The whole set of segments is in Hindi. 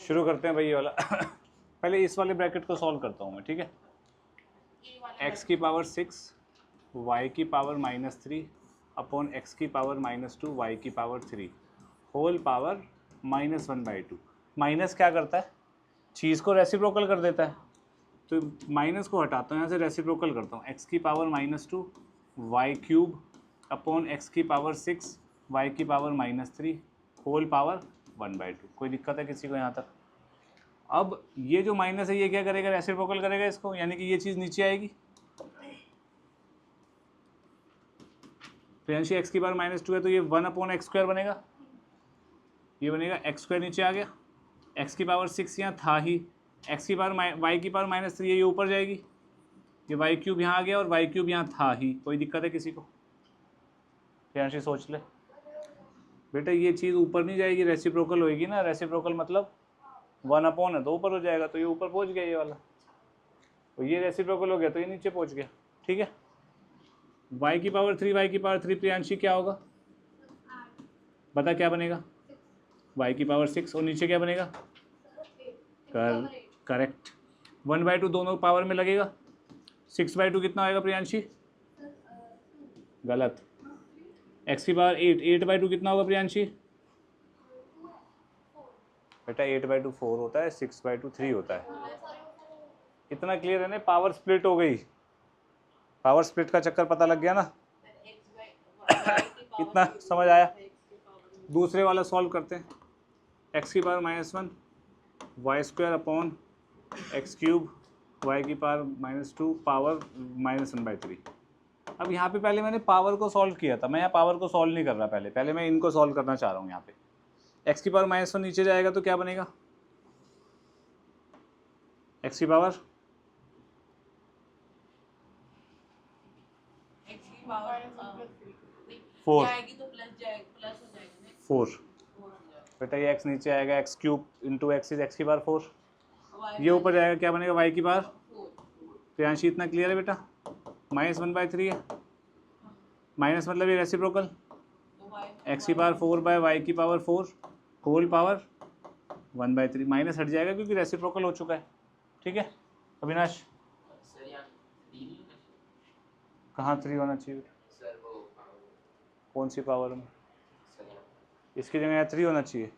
शुरू करते हैं भाई ये वाला। पहले इस वाले ब्रैकेट को सॉल्व करता हूँ मैं, ठीक है। एक्स की पावर 6 वाई की पावर -3 अपॉन एक्स की पावर -2 वाई की पावर 3 होल पावर -1/2। माइनस क्या करता है, चीज़ को रेसिप्रोकल कर देता है, तो माइनस को हटाता हूँ यहाँ से, रेसिप्रोकल करता हूँ। एक्स की power -2 y cube upon x की पावर 6 वाई की पावर -3 होल पावर 1/2। कोई दिक्कत है किसी को यहाँ तक? अब ये जो माइनस है ये क्या करेगा, रेसिप्रोकल करेगा इसको, यानी कि ये चीज़ नीचे आएगी। तो यानी एक्स की पावर -2 है तो ये 1/x² बनेगा, ये बनेगा x² नीचे आ गया। एक्स की पावर 6 यहाँ था ही, एक्स की पावर वाई की पावर -3 ये ऊपर जाएगी, ये वाई क्यूब यहाँ आ गया और वाई क्यूब यहाँ था ही। कोई दिक्कत है किसी को? फिर सोच ले बेटा, ये चीज़ ऊपर नहीं जाएगी, रेसिप्रोकल होएगी ना। रेसिप्रोकल मतलब 1 है तो ऊपर हो जाएगा, तो ये ऊपर पहुँच गया ये वाला, तो ये रेसिप्रोकल हो गया तो ये नीचे पहुँच गया, ठीक है। वाई की पावर 3 वाई की पावर 3 प्रियांशी क्या होगा, बता क्या बनेगा? वाई की पावर 6 और नीचे क्या बनेगा? करेक्ट। 1/2 दोनों पावर में लगेगा, 6/2 कितना आएगा प्रियांशी? गलत। एक्स की पावर 8/2 कितना होगा प्रियांशी? बेटा 8/2 4 होता है, 6/2 3 होता है। इतना क्लियर है ना? पावर स्प्लिट हो गई, पावर स्प्लिट का चक्कर पता लग गया ना? इतना समझ आया? दूसरे वाला सॉल्व करते हैं। एक्स की power -1 y² upon x³ y की पावर -2 पावर -1/3। अब यहाँ पे पहले मैंने पावर को सॉल्व किया था, मैं यहाँ पावर को सॉल्व नहीं कर रहा, पहले मैं इनको सॉल्व करना चाह रहा हूँ। यहाँ पे x की पावर -1 नीचे जाएगा तो क्या बनेगा? x की पावर 4 बेटा, ये x नीचे आएगा, x³ into x is x की पावर 4, ये ऊपर जाएगा, क्या बनेगा? y की पावर। तो यहाँ से इतना क्लियर है बेटा, -1/3 है, माइनस मतलब ये रेसिप्रोकल, x की पावर 4/y की पावर 4 होल पावर 1/3। माइनस हट जाएगा क्योंकि रेसिप्रोकल हो चुका है, ठीक है। अविनाश कहाँ 3 होना चाहिए? कौन सी पावर में? इसकी जगह 3 होना चाहिए।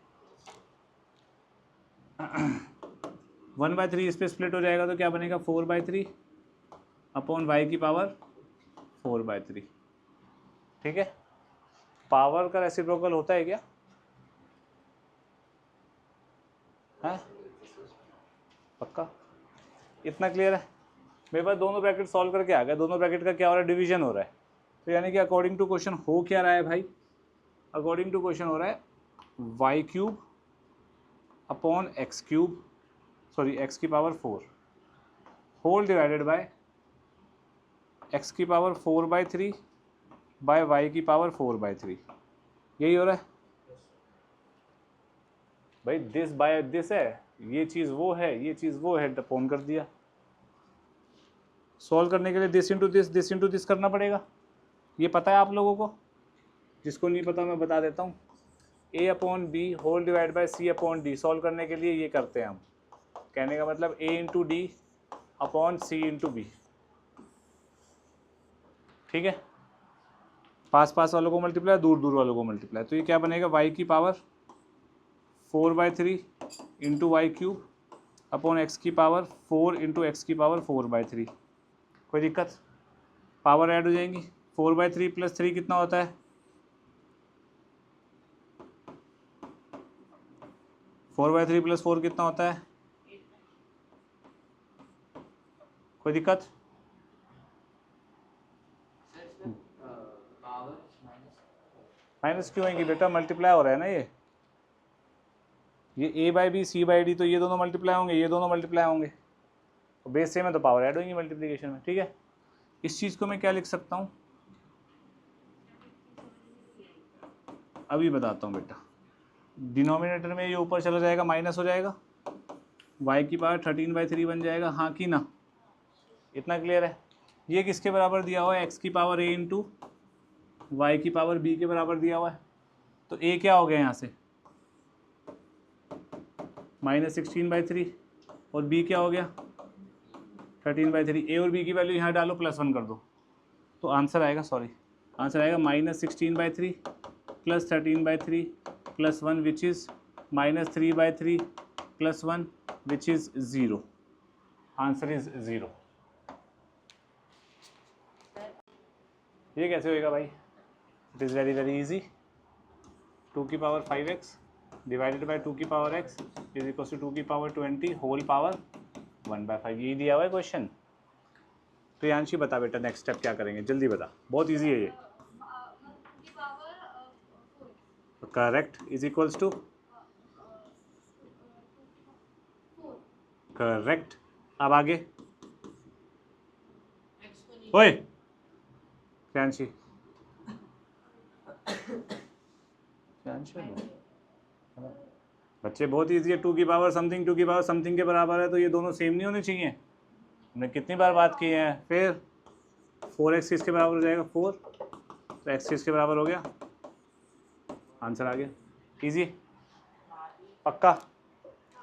1/3 इस पर स्प्लिट हो जाएगा तो क्या बनेगा? 4/3 अपॉन y की पावर 4/3, ठीक है। पावर का रेसिप्रोकल होता है क्या? है पक्का? इतना क्लियर है? मेरे पास दोनों ब्रैकेट सॉल्व करके आ गया, दोनों ब्रैकेट का क्या हो रहा है? डिवीजन हो रहा है। तो यानी कि अकॉर्डिंग टू क्वेश्चन हो क्या रहा है भाई? अकॉर्डिंग टू क्वेश्चन हो रहा है y³ upon x³ sorry x की power 4 whole divided by x की पावर 4/3 बाय y की पावर 4/3। यही हो रहा है भाई? दिस बाय दिस है, ये चीज़ वो है, ये चीज़ वो है, टपोन कर दिया। सॉल्व करने के लिए दिस इंटू दिस करना पड़ेगा। ये पता है आप लोगों को? जिसको नहीं पता मैं बता देता हूँ। a/b whole divide bye c/d solve करने के लिए ये करते हैं हम। कहने का मतलब a into D upon C into B, ठीक है। पास पास वालों को मल्टीप्लाई, दूर दूर वालों को मल्टीप्लाई, तो ये क्या बनेगा? y की power 4/3 into y³ upon x की पावर 4 इंटू एक्स की पावर 4/3। कोई दिक्कत? पावर ऐड हो जाएंगी। 4/3 + 3 कितना होता है? 4/3 + 4 कितना होता है? कोई दिक्कत? माइनस क्यों आएंगी बेटा? मल्टीप्लाई हो रहा है ना ये a/b c/d, तो ये दोनों मल्टीप्लाई होंगे, ये दोनों मल्टीप्लाई होंगे, तो बेस सेम है तो पावर ऐड होंगी मल्टीप्लिकेशन में, ठीक है। इस चीज़ को मैं क्या लिख सकता हूँ अभी बताता हूँ बेटा। डिनोमिनेटर में ये ऊपर चला जाएगा, माइनस हो जाएगा, y की पावर 13/3 बन जाएगा, हाँ कि ना? इतना क्लियर है? ये किसके बराबर दिया हुआ है? x की पावर a इंटू वाई की पावर b के बराबर दिया हुआ है। तो a क्या हो गया यहाँ से? -16/3 और b क्या हो गया 13/3। a और b की वैल्यू यहाँ डालो +1 कर दो तो आंसर आएगा, सॉरी आंसर आएगा -16/3 + 13/3 + 1 which is -3/3 + 1 which is 0। Answer is 0। ये कैसे होएगा भाई? It is very very easy. 2 की पावर 5x डिवाइडेड बाई 2 की power x is equal to 2 की पावर 20 होल पावर 1/5। यही दिया हुआ है क्वेश्चन। तो यांशी बता बेटा नेक्स्ट स्टेप क्या करेंगे, जल्दी बता, बहुत इजी है ये। Correct is equals to correct. अब आगे ओए यांशी बच्चे बहुत ईजी है। 2 की पावर समथिंग 2 की पावर समथिंग के बराबर है तो ये दोनों सेम नहीं होने चाहिए। हमने कितनी बार बात की है। फिर 4x किसके बराबर हो जाएगा 4, तो x किसके बराबर हो गया, आंसर आ गया। इजी पक्का।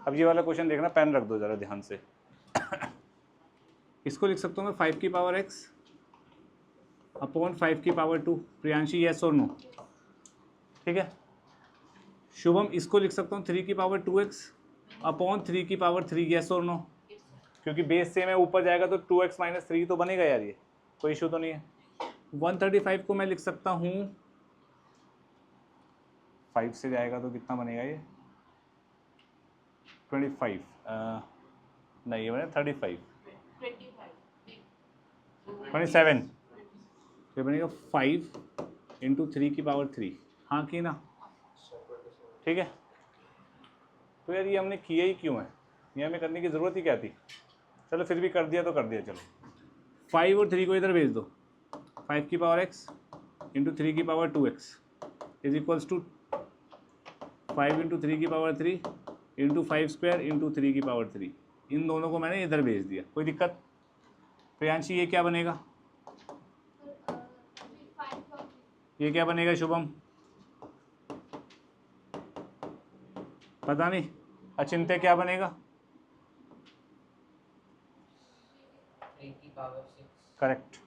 अब ये वाला क्वेश्चन देखना, पेन रख दो ज़रा ध्यान से। इसको लिख सकता हूँ मैं 5 की पावर x अपॉन 5 की पावर 2। प्रियांशी येस और नो? ठीक है। शुभम इसको लिख सकता हूँ 3 की पावर 2x अपॉन 3 की पावर 3। येस और नो? क्योंकि बेस सेम है, ऊपर जाएगा तो 2x - 3 तो बनेगा यार, ये कोई इशू तो नहीं है। 135 को मैं लिख सकता हूँ 5 से जाएगा तो कितना बनेगा ये 25 नहीं ये बने 35 27। तो ये बनेगा 5 × 3 की पावर 3। हाँ कि ना? ठीक है। तो यार ये हमने किया ही क्यों है, ये हमें करने की ज़रूरत ही क्या थी। चलो फिर भी कर दिया तो कर दिया। चलो 5 और 3 को इधर भेज दो। 5 की पावर x × 3 की power 2x is equals to 5 × 3 की पावर 3 × 5 स्क्वायर × 3 की पावर 3। इन दोनों को मैंने इधर भेज दिया, कोई दिक्कत? प्रियांशी ये क्या बनेगा, ये क्या बनेगा शुभम? पता नहीं। अचिंत्य क्या बनेगा? 3 की पावर 6। करेक्ट।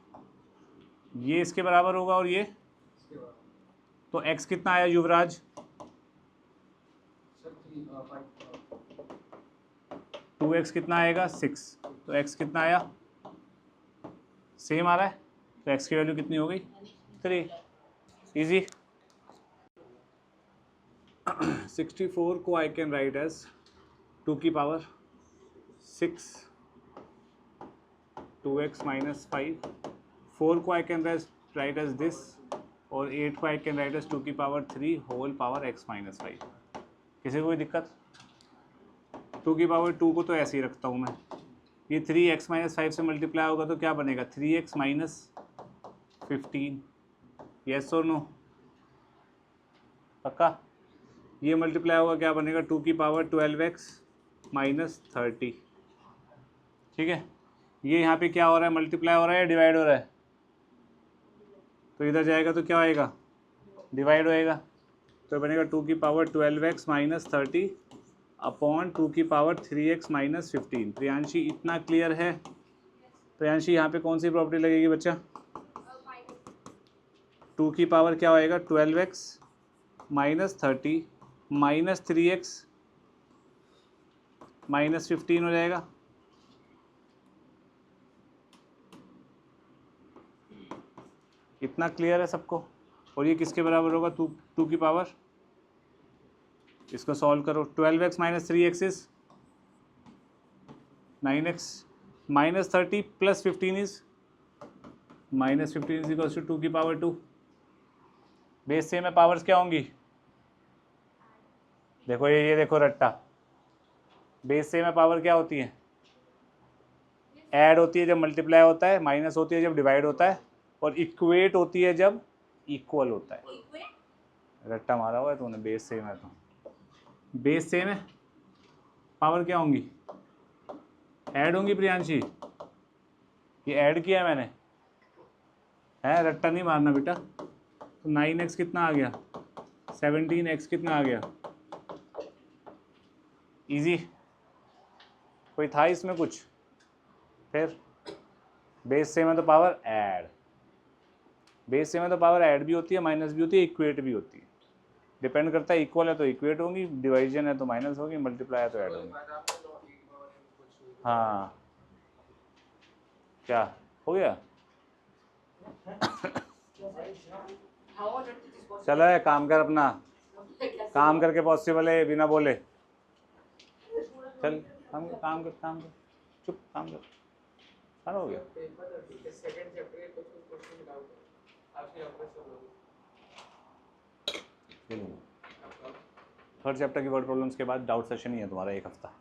ये इसके बराबर होगा और ये तो x कितना आया युवराज? 2x कितना आएगा 6। तो x कितना आया, सेम आ रहा है, तो x की वैल्यू कितनी हो गई 3। इजी। 64 को आई कैन राइट एज 2 की पावर 6 2x - 5। 4 को I can write as this और 8 को आई कैन राइट एज 2 की पावर 3 होल पावर x - 5। किसी को कोई दिक्कत? 2 की पावर 2 को तो ऐसे ही रखता हूँ मैं। ये 3x - 5 से मल्टीप्लाई होगा तो क्या बनेगा 3x - 15। येस और नो? पक्का। ये मल्टीप्लाई होगा क्या बनेगा 2 की पावर 12x - 30। ठीक है। ये यहाँ पे क्या हो रहा है, मल्टीप्लाई हो रहा है या डिवाइड हो रहा है? तो इधर जाएगा तो क्या आएगा, डिवाइड होएगा। तो बनेगा 2 की पावर 12x - 30 अपॉन 2 की पावर 3x - 15। प्रियांशी इतना क्लियर है? प्रियांशी यहाँ पे कौन सी प्रॉपर्टी लगेगी बच्चा? 2 की पावर क्या होएगा 12x - 30 -3x - 15 हो जाएगा। इतना क्लियर है सबको? और ये किसके बराबर होगा 2 की पावर, इसको सॉल्व करो। 12x - 3x is 9x -30 + 15 is -15 is equals to 2 की पावर 2। बेस सेम है, पावर्स क्या होंगी? देखो ये देखो रट्टा, बेस सेम है, पावर क्या होती है? ऐड होती है जब मल्टीप्लाई होता है, माइनस होती है जब डिवाइड होता है, और इक्वेट होती है जब इक्वल होता है। रट्टा मारा हुआ है तूने, बेस सेम है तो बेस सेम है, पावर क्या होंगी? ऐड होंगी प्रियांशी। ये ऐड किया है मैंने, है रट्टा नहीं मारना बेटा। तो 9x कितना आ गया 17x कितना आ गया इजी, कोई था इसमें कुछ? फिर बेस सेम है तो पावर ऐड, बेस सेम है तो पावर ऐड भी होती है, माइनस भी होती है, इक्वेट भी होती है। डिपेंड करता है, इक्वल है तो इक्वेट होगी, डिवाइजन है तो माइनस होगी, मल्टीप्लाई है तो ऐड होगी। हाँ क्या हो गया? चलो है, काम कर अपना, काम करके पॉसिबल है बिना बोले। चल काम कर, चुप काम कर, सारा हो गया। थर्ड चैप्टर की वर्ड प्रॉब्लम्स के बाद डाउट सेशन ही है तुम्हारा 1 हफ्ता।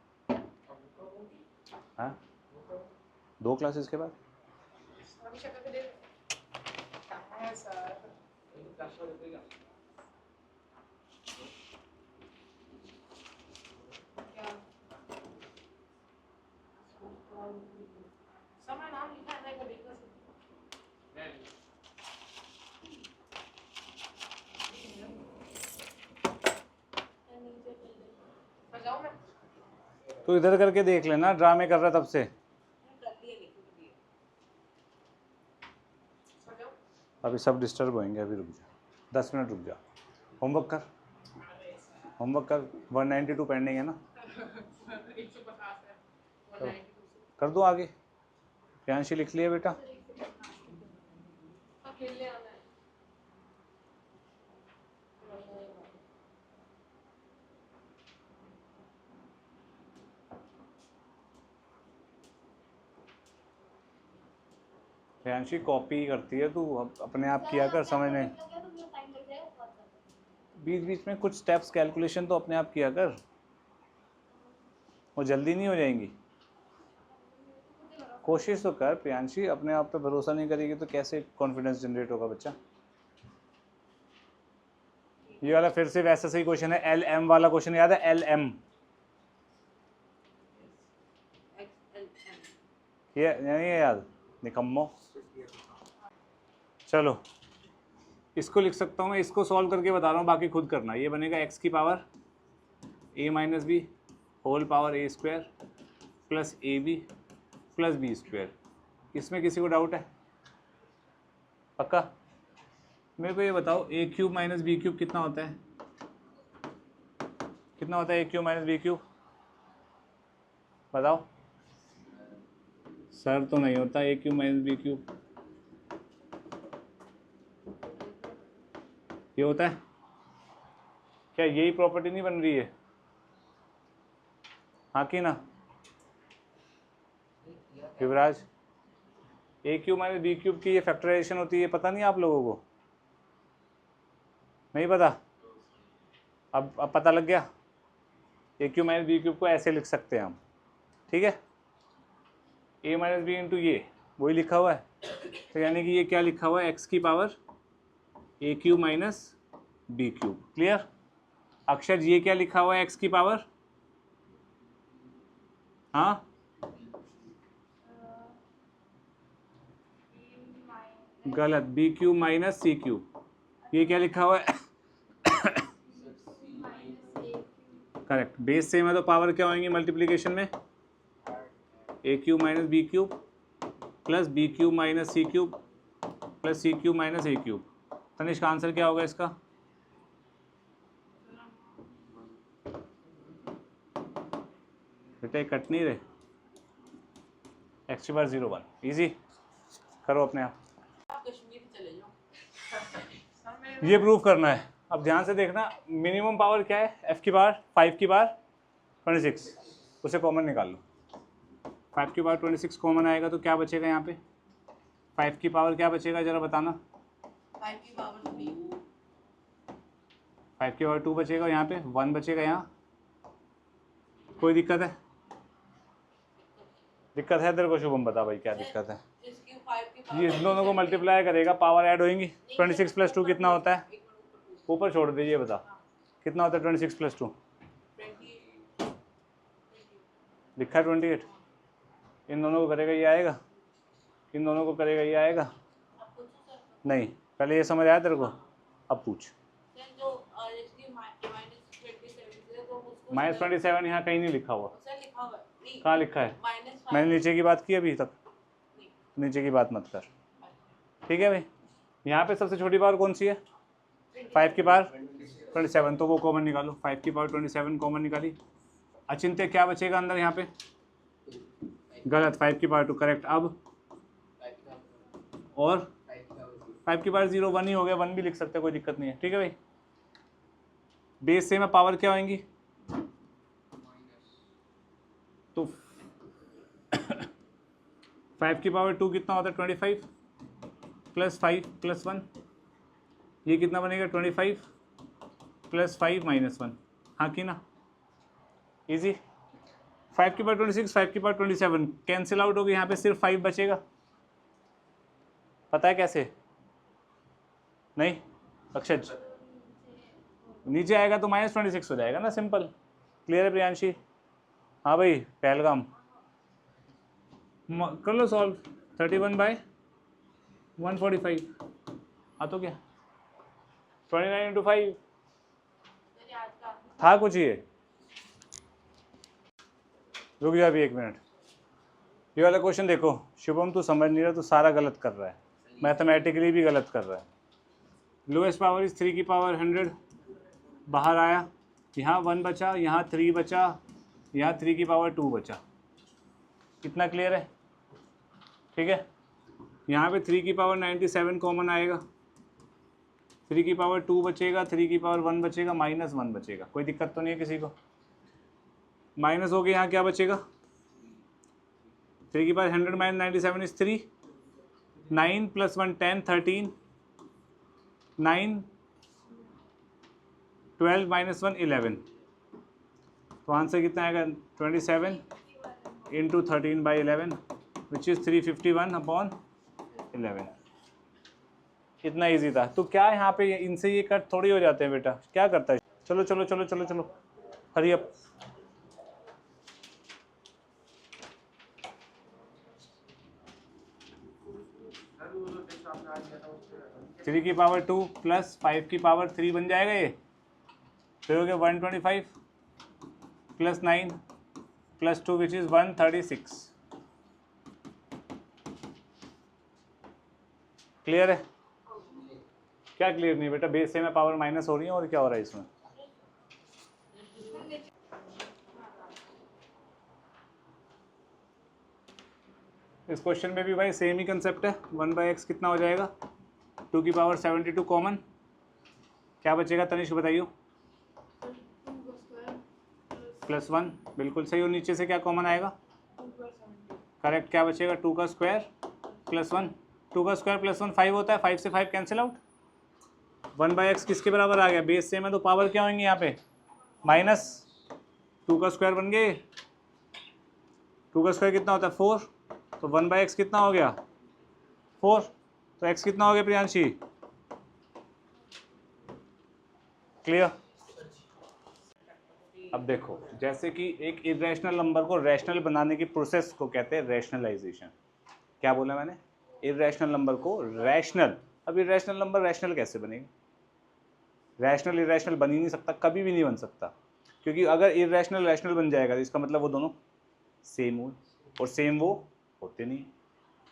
हाँ 2 क्लासेस के बाद तो इधर करके देख लेना, ड्रामे कर रहा तब से। अभी सब डिस्टर्ब होंगे, अभी रुक जा 10 मिनट रुक जा, होमवर्क कर, होमवर्क कर। 192 पेंडिंग है ना, कर दो आगे। प्रियांशी लिख लिया बेटा? प्रियांशी कॉपी करती है तू, अपने आप किया कर, समझ नहीं। बीच बीच में कुछ स्टेप्स कैलकुलेशन तो अपने आप किया कर, वो जल्दी नहीं हो जाएंगी। कोशिश तो कर प्रियांशी, अपने आप पे भरोसा नहीं करेगी तो कैसे कॉन्फिडेंस जनरेट होगा बच्चा। ये वाला फिर से वैसा सही क्वेश्चन है, LM वाला क्वेश्चन याद है? LM ये नहीं है याद? निकम्मो। चलो इसको लिख सकता हूँ मैं, इसको सॉल्व करके बता रहा हूँ, बाकी खुद करना। ये बनेगा x की power a minus B whole power a square plus AB plus B square. इसमें किसी को डाउट है? पक्का? मेरे को ये बताओ, a cube minus B cube कितना होता है? कितना होता है a cube minus B cube? बताओ। सर तो नहीं होता a cube minus B cube, ये होता है क्या? यही प्रॉपर्टी नहीं बन रही है? हाँ कि ना युवराज? ए क्यूब माइनस बी क्यूब की ये फैक्टराइजेशन होती है, पता नहीं आप लोगों को? नहीं पता? अब पता लग गया। ए क्यूब माइनस बी क्यूब को ऐसे लिख सकते हैं हम, ठीक है? ए माइनस बी इंटू ये वही लिखा हुआ है, तो यानी कि ये क्या लिखा हुआ है? एक्स की power A cube minus B cube. Clear? अक्षर ये क्या लिखा हुआ है? एक्स की पावर, हाँ गलत, B cube minus C cube. ये क्या लिखा हुआ है? करेक्ट, बेस सेम है तो पावर क्या होंगी मल्टीप्लिकेशन में? A cube minus B cube plus B cube minus C cube plus C cube minus A cube. Tanishq answer क्या होगा इसका? बेटा कट नहीं रहे, एक्स की बार 0 1 इजी करो अपने आप। ये प्रूव करना है, अब ध्यान से देखना। मिनिमम पावर क्या है? f की बार 5 की बार 26, उसे कॉमन निकाल लो। 5 की बार 26 कॉमन आएगा तो क्या बचेगा यहाँ पे? 5 की पावर क्या बचेगा जरा बताना? 5 की पावर 2 बचेगा, यहाँ पे 1 बचेगा। यहाँ कोई दिक्कत है? दिक्कत है तेरे को शुभम? बता भाई क्या दिक्कत है? ये इन दोनों को मल्टीप्लाई करेगा, पावर ऐड होएंगी। 26 प्लस 2 कितना होता है? ऊपर छोड़ दीजिए, बता कितना होता है 26 प्लस 2? लिखा है 28। इन दोनों को करेगा ये आएगा, इन दोनों को करेगा ये आएगा। नहीं, पहले ये समझ आया तेरे को? अब पूछ। -27 यहाँ कहीं नहीं लिखा हुआ। सर लिखा हुआ है। नहीं, कहाँ लिखा है? -5 मैंने नीचे की बात की अभी तक, नहीं। नीचे की बात मत कर, ठीक है भाई। यहाँ पे सबसे छोटी पावर कौन सी है? 5 की पावर 27, तो वो कॉमन निकालो। 5 की पावर 27 कॉमन निकाली। अचिंत्य क्या बचेगा अंदर यहाँ पे? गलत, 5 की पावर 2 करेक्ट। अब और 5 की पावर 0 1 ही हो गया, 1 भी लिख सकते हैं, कोई दिक्कत नहीं है, ठीक है भाई। बेस से में पावर क्या होंगी? तो 5 की पावर 2 कितना होता है? 25 प्लस 5 प्लस 1, ये कितना बनेगा? 25 प्लस 5 माइनस 1, हाँ कि ना? इजी। 5 की पावर 26, 5 की पावर 27 कैंसिल आउट होगी, यहाँ पे सिर्फ 5 बचेगा। पता है कैसे? नहीं अक्षय, नीचे आएगा तो -26 हो जाएगा ना, सिंपल। क्लियर है प्रियांशी? हाँ भाई पहलगाम कर लो सॉल्व। 31/145, हाँ तो क्या 29 × 5 था कुछ ये। रुक जा अभी 1 मिनट, ये वाला क्वेश्चन देखो। शुभम तू समझ नहीं रहा, तू सारा गलत कर रहा है, मैथमेटिकली भी गलत कर रहा है। लोएस्ट पावर इज 3 की पावर 100, बाहर आया, यहाँ 1 बचा, यहाँ 3 बचा, यहाँ 3 की पावर 2 बचा। कितना क्लियर है? ठीक है। यहाँ पे 3 की पावर 97 कॉमन आएगा, 3 की पावर 2 बचेगा, 3 की पावर 1 बचेगा, -1 बचेगा। कोई दिक्कत तो नहीं है किसी को? माइनस हो गया, यहाँ क्या बचेगा? 3 की पावर 100 - 97 इज 3, 9 + 1 10 13, 9 12 - 1 11, तो आंसर कितना आएगा? 27 × 13/11 विच इज़ 351/11। इतना इजी था। तो क्या यहाँ पे इनसे ये कट थोड़ी हो जाते हैं बेटा, क्या करता है? चलो चलो चलो चलो चलो, हरी अप। थ्री की पावर 2 प्लस 5 की पावर 3 बन जाएगा ये, तो हो गया 125 plus 9 plus 2 which is 136। Clear है? क्या क्लियर नहीं बेटा? बेस से में पावर माइनस हो रही है, और क्या हो रहा है इसमें? इस क्वेश्चन में भी भाई सेम ही कंसेप्ट है। 1/x कितना हो जाएगा? 2 की पावर 72 कॉमन, क्या बचेगा तनिष्क बताइए? +1, बिल्कुल सही। और नीचे से क्या कॉमन आएगा? करेक्ट, क्या बचेगा? 2 का स्क्वायर प्लस 1, 2 का स्क्वायर प्लस 1 5 होता है, 5 से 5 कैंसिल आउट। 1/x किसके बराबर आ गया? बेस सेम है तो पावर क्या होंगी यहाँ पे? माइनस 2 का स्क्वायर बन गए, 2 का स्क्वायर कितना होता है? 4, तो 1/x कितना हो गया? 4, तो x कितना हो गया प्रियांशी? क्लियर? अब देखो, जैसे कि एक इरेशनल नंबर को रैशनल बनाने की प्रोसेस को कहते हैं रैशनलाइजेशन। क्या बोला मैंने? इरेशनल नंबर को रैशनल। अब इरेशनल नंबर रैशनल कैसे बनेगा? रैशनल इरेशनल बन ही नहीं सकता, कभी भी नहीं बन सकता, क्योंकि अगर इरेशनल रैशनल बन जाएगा तो इसका मतलब वो दोनों सेम हो, और सेम वो होते नहीं।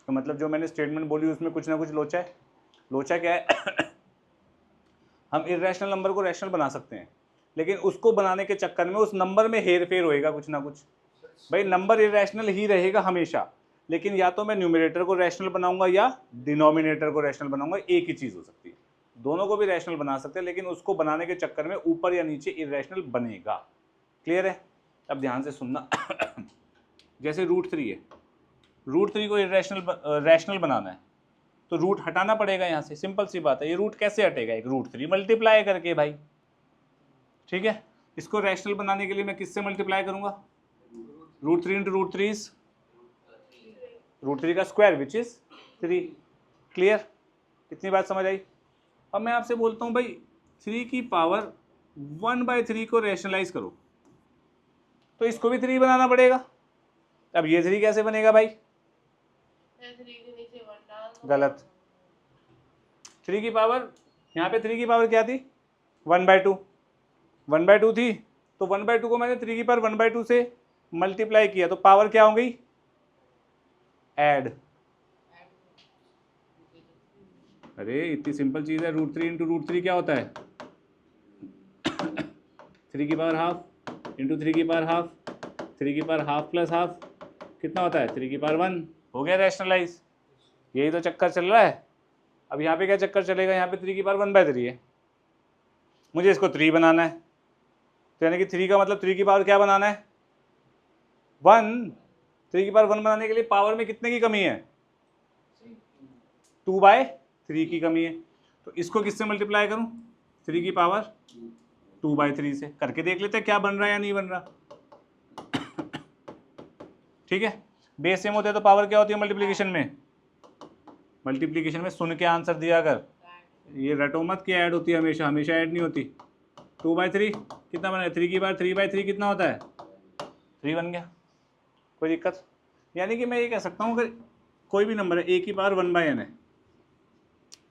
तो मतलब जो मैंने स्टेटमेंट बोली उसमें कुछ ना कुछ लोचा है। लोचा क्या है? हम इरेशनल नंबर को रैशनल बना सकते हैं, लेकिन उसको बनाने के चक्कर में उस नंबर में हेर फेर होएगा कुछ ना कुछ। भाई नंबर इरेशनल ही रहेगा हमेशा, लेकिन या तो मैं न्यूमरेटर को रैशनल बनाऊंगा या डिनोमिनेटर को रैशनल बनाऊंगा, एक ही चीज़ हो सकती है। दोनों को भी रैशनल बना सकते हैं, लेकिन उसको बनाने के चक्कर में ऊपर या नीचे इरेशनल बनेगा। क्लियर है? अब ध्यान से सुनना। जैसे √3 है, √3 को रैशनल बनाना है तो रूट हटाना पड़ेगा यहाँ से, सिंपल सी बात है। ये रूट कैसे हटेगा? एक √3 मल्टीप्लाई करके भाई, ठीक है। इसको रैशनल बनाने के लिए मैं किससे मल्टीप्लाई करूंगा? √3 × √3 इज √3 का स्क्वायर विच इज 3। क्लियर? कितनी बात समझ आई? अब मैं आपसे बोलता हूँ भाई 3 की पावर 1/3 को रैशनलाइज करो, तो इसको भी 3 बनाना पड़ेगा। अब ये 3 कैसे बनेगा भाई? गलत। 3 की पावर, यहाँ पे 3 की पावर क्या थी? 1/2 थी, तो 1/2 को मैंने 3 की पावर 1/2 से मल्टीप्लाई किया, तो पावर क्या हो गई? ऐड। अरे इतनी सिंपल चीज़ है, √3 इंटू √3 क्या होता है? 3 की पावर हाफ इंटू 3 की पावर हाफ, 3 की पावर हाफ प्लस हाफ कितना होता है? 3 की पावर 1। हो गया रैशनलाइज। यही तो चक्कर चल रहा है। अब यहाँ पे क्या चक्कर चलेगा? यहाँ पे 3 की पावर 1/3 है, मुझे इसको 3 बनाना है, तो यानी कि 3 का मतलब 3 की पावर क्या बनाना है? 1। 3 की पावर 1 बनाने के लिए पावर में कितने की कमी है? 2/3 की कमी है। तो इसको किससे मल्टीप्लाई करूं? 3 की पावर 2/3 से। करके देख लेते हैं क्या बन रहा है या नहीं बन रहा। ठीक है, बेस सेम होते हैं तो पावर क्या होती है मल्टीप्लीकेशन में? मल्टीप्लीकेशन में सुन के आंसर दिया कर, ये रटो मत कि ऐड होती है, हमेशा हमेशा ऐड नहीं होती। 2/3 कितना बना? 3 की पावर 3/3 कितना होता है? 3 बन गया, कोई दिक्कत? यानी कि मैं ये कह सकता हूँ अगर कोई भी नंबर है a की पावर 1/n है,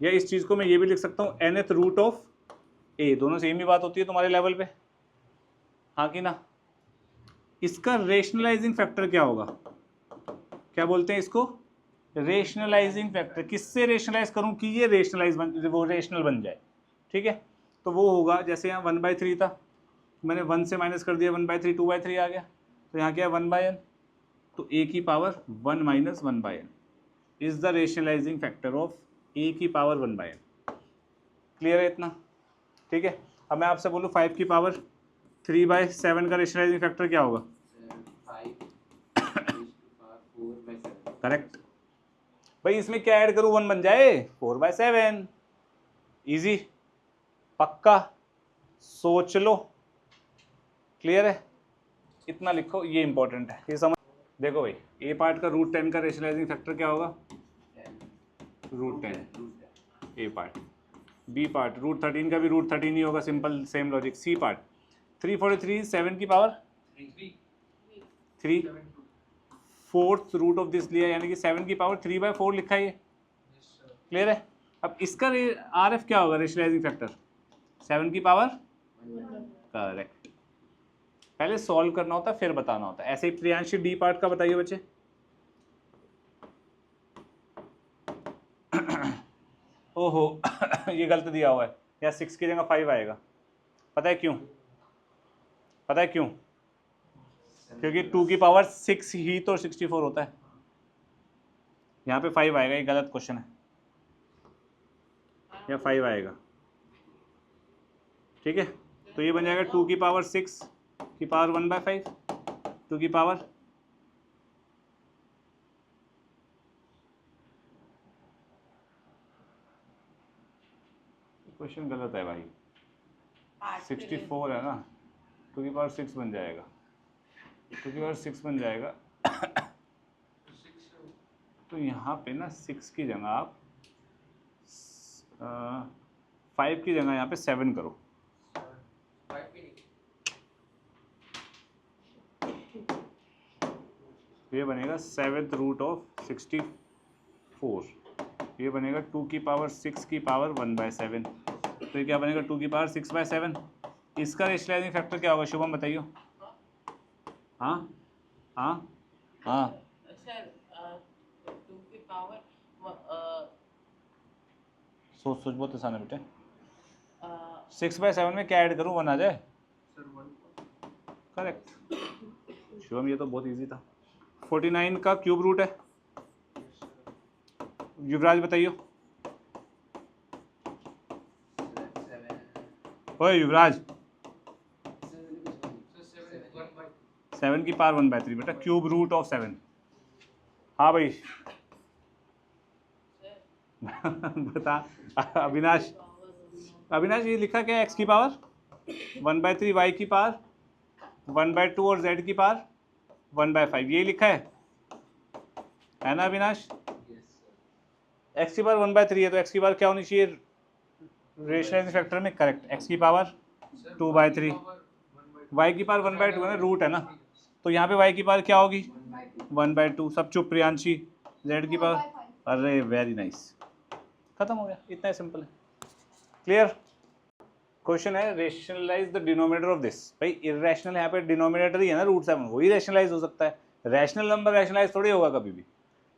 या इस चीज़ को मैं ये भी लिख सकता हूँ nth रूट ऑफ a, दोनों सेम ही बात होती है तुम्हारे लेवल पे, हाँ कि ना? इसका रेशनलाइजिंग फैक्टर क्या होगा? क्या बोलते हैं इसको? Rationalising factor. किससे रेशनलाइज करूं कि ये रेशनल बन जाए? ठीक है, तो वो होगा जैसे यहाँ 1/3 था, मैंने 1 से माइनस कर दिया 1/3, 2/3 आ गया, तो यहाँ क्या है 1/n, तो a की power 1 minus 1/n is the rationalising factor of a की पावर 1/n। क्लियर है इतना? ठीक है, अब मैं आपसे बोलूँ 5 की पावर 3/7 का रेशनलाइजिंग फैक्टर क्या होगा? करेक्ट। भाई इसमें क्या ऐड करूं 1 बन जाए? 4/7। इजी, पक्का, सोच लो। क्लियर है? इतना लिखो, ये इंपॉर्टेंट है, ये समझ। देखो भाई, ए पार्ट का √10 का रेशनलाइजिंग फैक्टर क्या होगा? √10 ए पार्ट। बी पार्ट √13 का भी √13 ही होगा, simple same logic. C part 343 7 की power 3, fourth root of this लिया, यानी कि 7 की पावर 3/4 लिखा है ये। क्लियर है? अब इसका RF क्या होगा रेशनलाइजिंग फैक्टर? 7 की पावर, करेक्ट। पहले सॉल्व करना होता है फिर बताना होता है। ऐसे ही प्रियांशी डी पार्ट का बताइए बच्चे। ओहो ये गलत दिया हुआ है, या 6 की जगह 5 आएगा। पता है क्यों? पता है क्यों? क्योंकि 2 की पावर 6 ही तो 64 होता है, यहाँ पे 5 आएगा, ये गलत क्वेश्चन है, या 5 आएगा। ठीक है, तो ये बन जाएगा 2 की पावर 6 की पावर 1/5, 2 की पावर क्वेश्चन गलत है भाई, 64 है ना, 2 की पावर 6 बन जाएगा, 2 की पावर 6 बन जाएगा। तो यहाँ पे ना 6 की जगह आप 5 की जगह यहाँ पे 7 करो। ये बनेगा 7th रूट ऑफ 64, ये बनेगा 2 की पावर 6 की पावर 1/7, तो ये क्या बनेगा 2 की पावर 6/7। इसका रेशनलाइजिंग फैक्टर क्या होगा शुभम बताइए? हाँ हाँ हाँ, सोच सोच, बहुत आसान है बेटे। 6/7 में क्या ऐड करूँ 1 आ जाए? करेक्ट शुभम, ये तो बहुत इजी था। 49 का क्यूब रूट है, युवराज बताइए। ओए युवराज, 7 की पावर 1/3 बेटा, क्यूब रूट ऑफ 7। हाँ भाई बता अविनाश। अविनाश ये लिखा क्या है? x की पावर 1/3, y की पावर 1/2 और z की पावर 1/5, यही लिखा है ना अविनाश? x की पावर 1/3 है, तो x की पावर क्या होनी चाहिए रेशनलाइजिंग फैक्टर में? करेक्ट, x की पावर 2/3, y की पावर 1/2 है ना, रूट है ना, तो यहाँ पे y की पावर क्या होगी? 1/2। सब चुप प्रियांशी। z की पावर, अरे वेरी नाइस, खत्म हो गया, इतना ही सिंपल है। क्लियर? क्वेश्चन है rationalise the denominator of this. भाई इरेशनल यहाँ पे डिनोमिनेटर ही है ना √7, वही रेशनलाइज हो सकता है, रैशनल नंबर रैशनलाइज थोड़ी होगा कभी भी।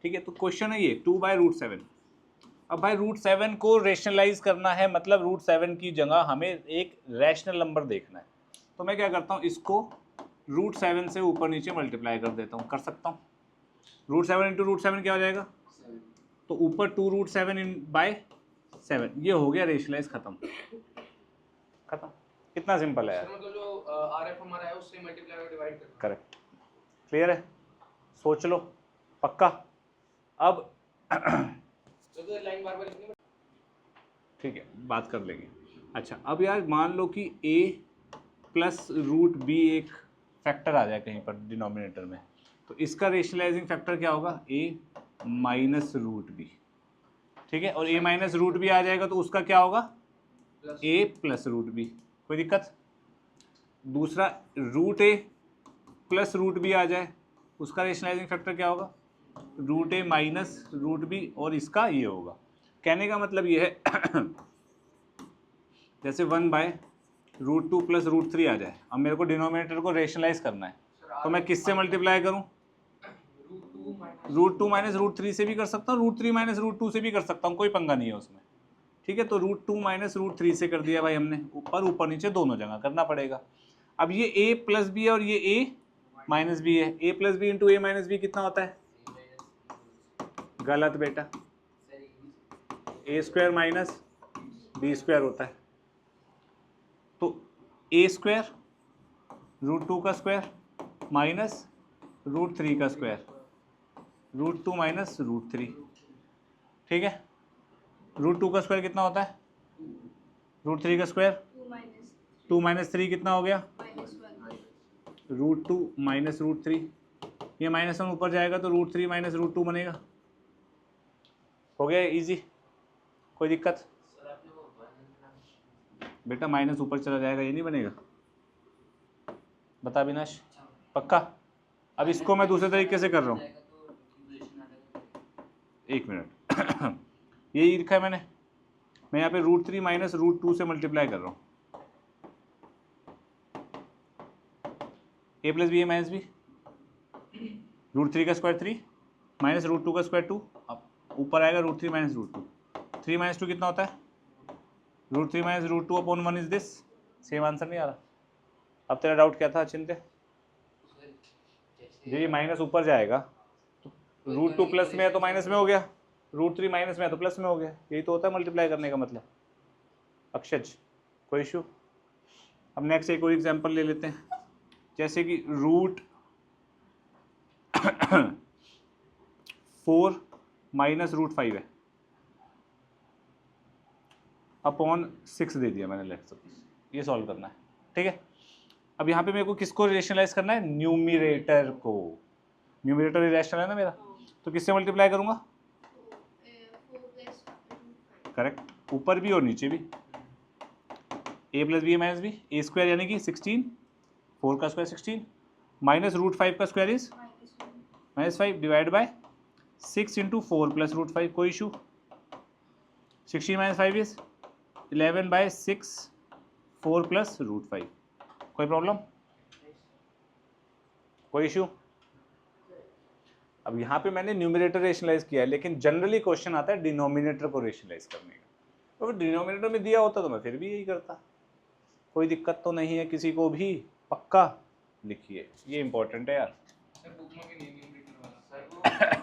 ठीक है, तो क्वेश्चन है ये 2/√7। अब भाई √7 को रेशनलाइज करना है, मतलब √7 की जगह हमें एक रैशनल नंबर देखना है। तो मैं क्या करता हूँ, इसको √7 से ऊपर नीचे मल्टीप्लाई कर देता हूँ, कर सकता हूँ। √7 इंटू √7 क्या हो जाएगा, तो ऊपर 2√7/7, ये हो गया रेशनलाइज, खत्म। कितना सिंपल है यार। मतलब जो आरएफ हमारा है उससे मल्टीप्लाई और डिवाइड करना। करेक्ट, क्लियर है, सोच लो, पक्का। अब तो लाइन बार बार लिखनी, ठीक है, बात कर लेंगे। अच्छा, अब यार मान लो कि a प्लस √b एक फैक्टर आ जाए कहीं पर डिनोमिनेटर में, तो इसका रेशनलाइजिंग फैक्टर क्या होगा, a माइनस √b। ठीक है, और a माइनस √b आ जाएगा तो उसका क्या होगा, a प्लस √b। कोई दिक्कत। दूसरा √a प्लस √b आ जाए, उसका रेशनलाइजिंग फैक्टर क्या होगा, √a माइनस √b, और इसका ये होगा। कहने का मतलब ये है जैसे 1/√2 प्लस √3 आ जाए, अब मेरे को डिनोमिनेटर को रेशनलाइज करना है, तो मैं किससे मल्टीप्लाई करूं, √2 माइनस √3 से भी कर सकता हूँ, √3 माइनस √2 से भी कर सकता हूँ, कोई पंगा नहीं है उसमें। ठीक है, तो √2 माइनस √3 से कर दिया भाई हमने, ऊपर नीचे दोनों जगह करना पड़ेगा। अब ये a प्लस बी है और ये a माइनस बी है, a plus B into a minus B कितना होता है, गलत बेटा, a² माइनस b² होता है। तो a² √2 का स्क्वायर माइनस √3 का स्क्वायर, √2 माइनस √3। ठीक है, √2 का स्क्वायर कितना होता है, √3 का स्क्वायर 2 माइनस 3 कितना हो गया, √2 माइनस √3। ये -1 ऊपर जाएगा तो √3 माइनस √2 बनेगा। हो गया इजी, कोई दिक्कत बेटा, माइनस ऊपर चला जाएगा, ये नहीं बनेगा, बता विनाश, पक्का। अब इसको मैं दूसरे तरीके से कर रहा हूँ, एक मिनट यही लिखा है मैंने, मैं यहाँ पे √3 माइनस √2 से मल्टीप्लाई कर रहा हूँ, a plus B A minus B, √3 का स्क्वायर 3 माइनस √2 का स्क्वायर 2, अब ऊपर आएगा √3 माइनस √2, 3 माइनस 2 कितना होता है, √3 minus √2 upon 1 is this. Same answer नहीं आ रहा। अब तेरा डाउट क्या था चिंते, ये माइनस ऊपर जाएगा तो √2 प्लस में है तो माइनस में हो गया, √3 माइनस में है तो प्लस में हो गया, यही तो होता है मल्टीप्लाई करने का मतलब। अक्षज, कोई इशू। अब नेक्स्ट एक और एग्जांपल ले लेते हैं, जैसे कि √4 माइनस √5 है अपॉन 6 दे दिया मैंने, लेट सपोज ये सॉल्व करना है। ठीक है, अब यहाँ पे मेरे को किसको रेशनलाइज करना है, न्यूमिरेटर को। न्यूमिरेटर इरेशनल है ना मेरा, तो किससे मल्टीप्लाई करूंगा, करेक्ट, ऊपर भी और नीचे भी, a plus B minus B, a² यानी कि 16, 4 का स्क्वायर 16 माइनस √5 का square is -5 divide by 6 into 4 plus √5। कोई इशू, 16 माइनस 5 इज 11/6 4 प्लस √5। कोई प्रॉब्लम, कोई इशू। अब यहाँ पे मैंने न्यूमिनेटर रेशनलाइज किया है, लेकिन जनरली क्वेश्चन आता है डिनोमिनेटर को रेशनलाइज करने का, तो डिनोमिनेटर में दिया होता तो मैं फिर भी यही करता, कोई दिक्कत तो नहीं है किसी को भी, पक्का लिखिए, ये इंपॉर्टेंट है यार।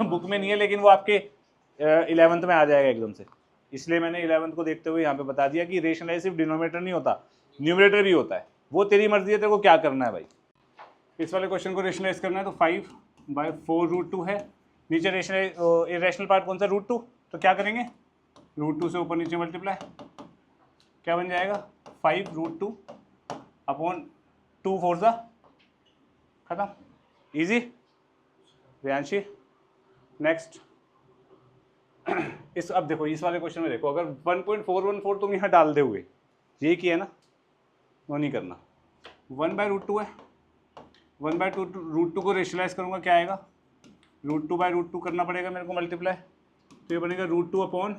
बुक में नहीं है, लेकिन वो आपके 11th में आ जाएगा एकदम से, इसलिए मैंने 11th को देखते हुए यहाँ पे बता दिया कि रेशनलाइज सिर्फ डिनोमिनेटर नहीं होता, न्यूमिनेटर भी होता है, वो तेरी मर्जी है तेरे को क्या करना है भाई। इस वाले क्वेश्चन को रेशनलाइज करना है तो 5/4√2 है, नीचे रेशनलाइज इरेशनल पार्ट कौन सा, √2, तो क्या करेंगे, √2 से ऊपर नीचे मल्टीप्लाई, क्या बन जाएगा 5√2 अपॉन 2 4 सा खत्म, इजी। रियांशी नेक्स्ट। इस अब देखो, इस वाले क्वेश्चन में देखो, अगर 1.414 तुम यहाँ डाल दोगे, यही किया ना, वो नहीं करना, 1/√2 है, 1/2 को रेशनलाइज करूँगा क्या आएगा, √2/√2 करना पड़ेगा मेरे को मल्टीप्लाई, तो ये बनेगा √2 अपॉन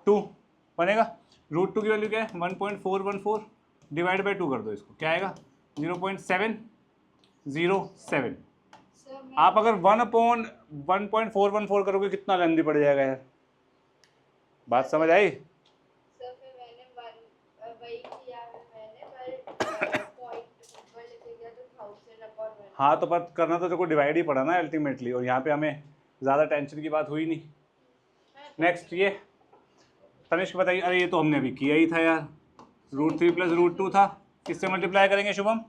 2 बनेगा, रूट टू की वैल्यू क्या है 1.414, डिवाइड बाई 2 कर दो इसको, क्या आएगा 0.707। आप अगर 1/1.414 करोगे कितना लेंदी पड़ जाएगा यार, बात समझ आई? सर फिर मैंने वही किया है मैंने, पर पॉइंट ऊपर लेके गया तो 1000/1। हाँ तो पर करना तो तेरे को डिवाइड ही पड़ा ना अल्टीमेटली, और यहाँ पे हमें ज़्यादा टेंशन की बात हुई नहीं। नेक्स्ट ये तनिष्क बताइए, अरे ये तो हमने अभी किया ही था यार, √3 + √2 था, किससे मल्टीप्लाई करेंगे शुभम?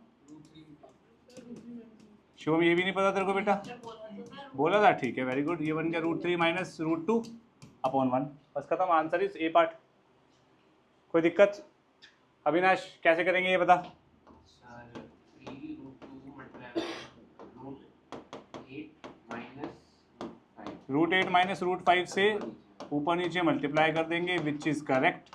शुभम ये भी नहीं पता तेरे को बेटा? बोला था, ठीक है वेरी गुड। ये बन गया √3 - √2/1, बस खत्म, आंसर इज ए पार्ट। कोई दिक्कत? अविनाश कैसे करेंगे ये बता? सर 3√2 मल्टीप्लाई √8 - √5 √8 - √5 से ऊपर नीचे मल्टीप्लाई कर देंगे, विच इज करेक्ट।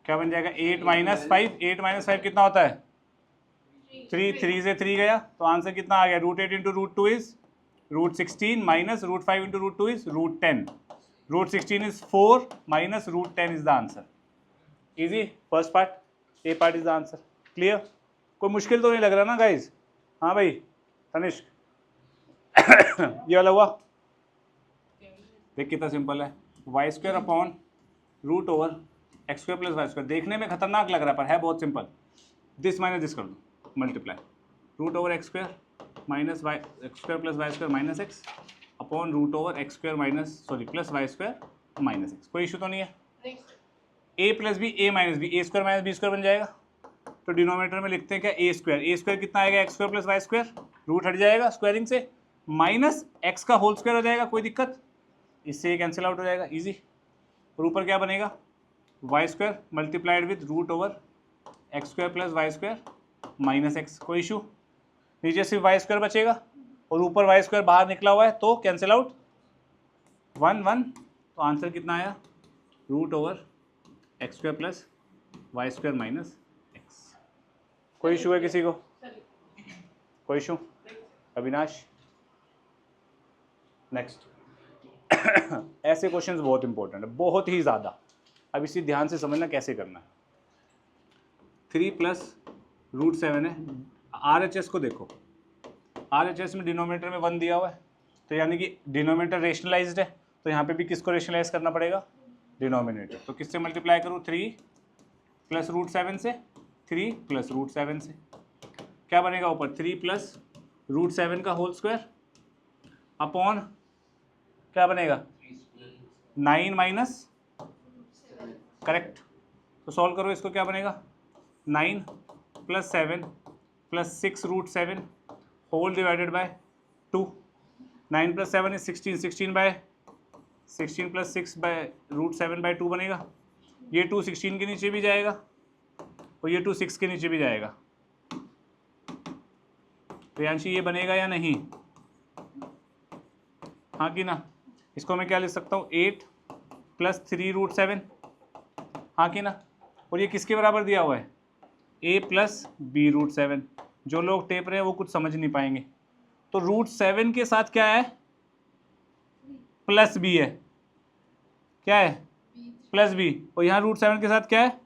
क्या बन जाएगा 8 - 5, 8 - 5 कितना होता है 3, 3 से 3 गया तो आंसर कितना आ गया, √8 × √2 is √16 - √5 × √2 is √10, √16 is 4 - √10 is the answer. Easy, first part, A part is the answer. Clear? कोई मुश्किल तो नहीं लग रहा ना गाइज? हाँ भाई तनिष्क ये वाला हुआ, देख कितना सिंपल है, y² अपॉन √(x² + y²), देखने में खतरनाक लग रहा है पर है बहुत सिंपल। दिस माइनस दिस कर दो, multiply √(x² - x² + y² - x upon √(x² - +y² - x। कोई इशू तो नहीं है? a + b a - b, a² - b² बन जाएगा, तो डिनोमिनेटर में लिखते हैं क्या a² कितना आएगा x² + y², रूट हट जाएगा स्क्वायरिंग से, माइनस x का होल स्क्वायर हो जाएगा, कोई दिक्कत? इससे ये कैंसिल आउट हो जाएगा, इजी। और ऊपर क्या बनेगा y² multiplied with √(x² + y² - x, कोई इशू? नीचे सिर्फ y² बचेगा और ऊपर y² बाहर निकला हुआ है तो कैंसिल आउट, 1 1, तो आंसर कितना आया √(x² + y² - x। कोई इशू है किसी को? कोई इशू? अविनाश नेक्स्ट ऐसे क्वेश्चंस बहुत इंपॉर्टेंट है, बहुत ही ज़्यादा। अब इसी ध्यान से समझना कैसे करना है। 3 + √7 है, RHS को देखो, RHS में डिनोमिनेटर में 1 दिया हुआ है, तो यानी कि डिनोमिनेटर रेशनलाइज्ड है, तो यहाँ पे भी किसको रेशनलाइज करना पड़ेगा, डिनोमिनेटर। तो किससे मल्टीप्लाई करूँ, 3 + √7 से, 3 + √7 से, क्या बनेगा ऊपर 3 + √7 का होल स्क्वायर अपॉन क्या बनेगा 9 - करेक्ट। तो सॉल्व करो इसको, क्या बनेगा 9 + 7 + 6 √7 होल डिवाइडेड बाय 2, 9 + 7 इज 16, 16 + 6 √7/2 बनेगा। ये 2 16 के नीचे भी जाएगा और ये 2 6 के नीचे भी जाएगा, प्रियांशी ये बनेगा या नहीं, हाँ कि ना? इसको मैं क्या लिख सकता हूँ 8 + 3 √7, हाँ कि ना? और ये किसके बराबर दिया हुआ है a + b √7। जो लोग टेप रहे हैं वो कुछ समझ नहीं पाएंगे, तो √7 के साथ क्या है +b है, क्या है +b, और यहाँ √7 के साथ क्या है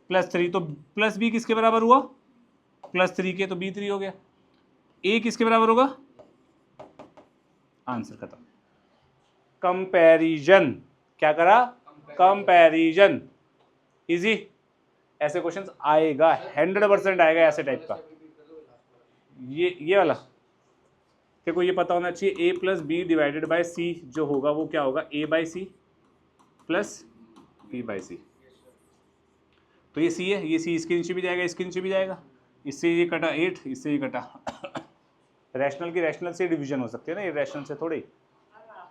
+3, तो +b किसके बराबर हुआ +3 के, तो b3 हो गया। a किसके बराबर होगा, आंसर खत्म। कंपैरिजन, क्या करा, कंपैरिजन। इजी, ऐसे क्वेश्चंस आएगा 100% आएगा ऐसे टाइप का। ये वाला देखो, ये पता होना चाहिए a + b divided by c जो होगा वो क्या होगा a/c + b/c। तो ये c है, ये c इसके नीचे भी जाएगा, इसके नीचे भी जाएगा, इससे ये कटा 8, इससे ये कटा रैशनल की रैशनल से डिवीजन हो सकती है ना, ये रैशनल से थोड़ी।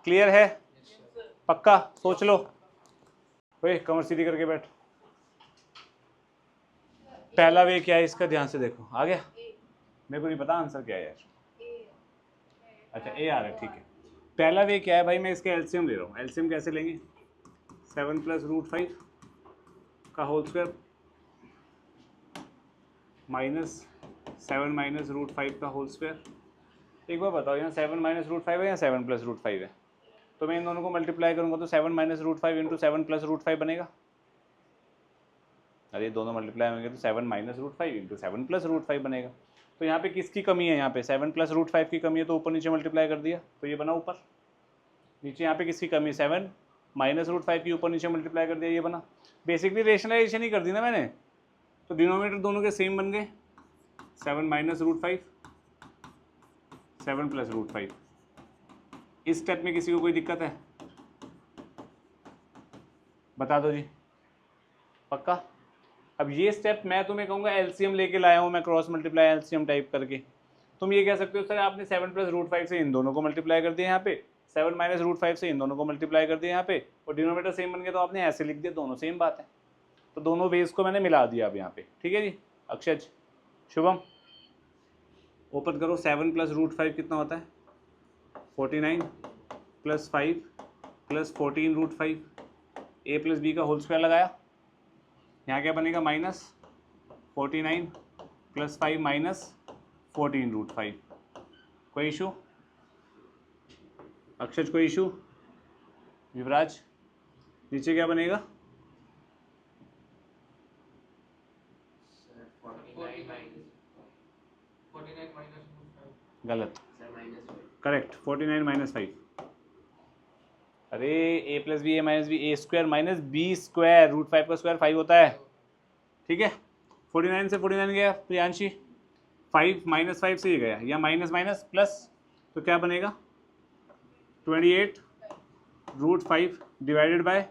क्लियर है? पक्का? सोच लो, ओए कमर सीधी करके बैठ। पहला वे क्या है इसका ध्यान से देखो, आ गया? मेरे को नहीं पता आंसर क्या है यार। अच्छा ए आ रहा है, ठीक है। पहला वे क्या है भाई, मैं इसका एलसीएम ले रहा हूँ। एलसीएम कैसे लेंगे, 7 + √5 का होल स्क्वायर -7 - √5 का होल स्क्वायर एक बार बताओ, यहाँ 7 माइनस रूट 5 है या 7 प्लस रूट 5 है? तो मैं इन दोनों को मल्टीप्लाई करूँगा तो 7 minus root 5 into 7 plus root 5 बनेगा। अरे दोनों मल्टीप्लाई होंगे तो 7 minus root 5 into 7 plus root 5 बनेगा। तो यहाँ पे किसकी कमी है? यहाँ पे 7 प्लस रूट 5 की कमी है, तो ऊपर नीचे मल्टीप्लाई कर दिया तो ये बना ऊपर। नीचे यहाँ पे किसकी कमी है? 7 माइनस रूट 5 की ऊपर नीचे मल्टीप्लाई कर दिया, ये बना। बेसिकली रेशनलाइजेशन ही कर दी ना मैंने, तो डिनोमिनेटर दोनों के सेम बन गए। 7 माइनस रूट 5 7 प्लस रूट 5। इस स्टेप में किसी को कोई दिक्कत है? बता दो जी, पक्का? अब ये स्टेप मैं तुम्हें कहूँगा एलसीएम लेके लाया हूँ मैं, क्रॉस मल्टीप्लाई एलसीएम टाइप करके। तुम ये कह सकते हो सर आपने 7 प्लस रूट 5 से इन दोनों को मल्टीप्लाई कर दिया यहाँ पे, 7 माइनस रूट 5 से इन दोनों को मल्टीप्लाई कर दिया यहाँ पे, और डिनोमिनेटर सेम बन गया तो आपने ऐसे लिख दिया, दोनों सेम बात है। तो दोनों बेस को मैंने मिला दिया अब यहाँ पे, ठीक है जी। अक्षय, शुभम, ओपन करो। 7 प्लस रूट 5 कितना होता है? 49 plus 5 plus 14 root 5, A plus B का होल स्क्वायर लगाया। यहाँ क्या बनेगा? Minus 49 plus 5 minus 14 root 5। कोई इशू? अक्षय कोई इशू? युवराज, नीचे क्या बनेगा? 49 माइनस रूट 5। गलत, सर माइनस 5। Correct, 49 minus 5। अरे A plus B A minus B, A square minus B square, root 5 का स्क्वायर 5 होता है, ठीक है। 49 से 49 गया प्रियांशी, 5 माइनस 5 से ये गया, या माइनस माइनस प्लस, तो क्या बनेगा? 28 रूट 5 डिवाइडेड बाय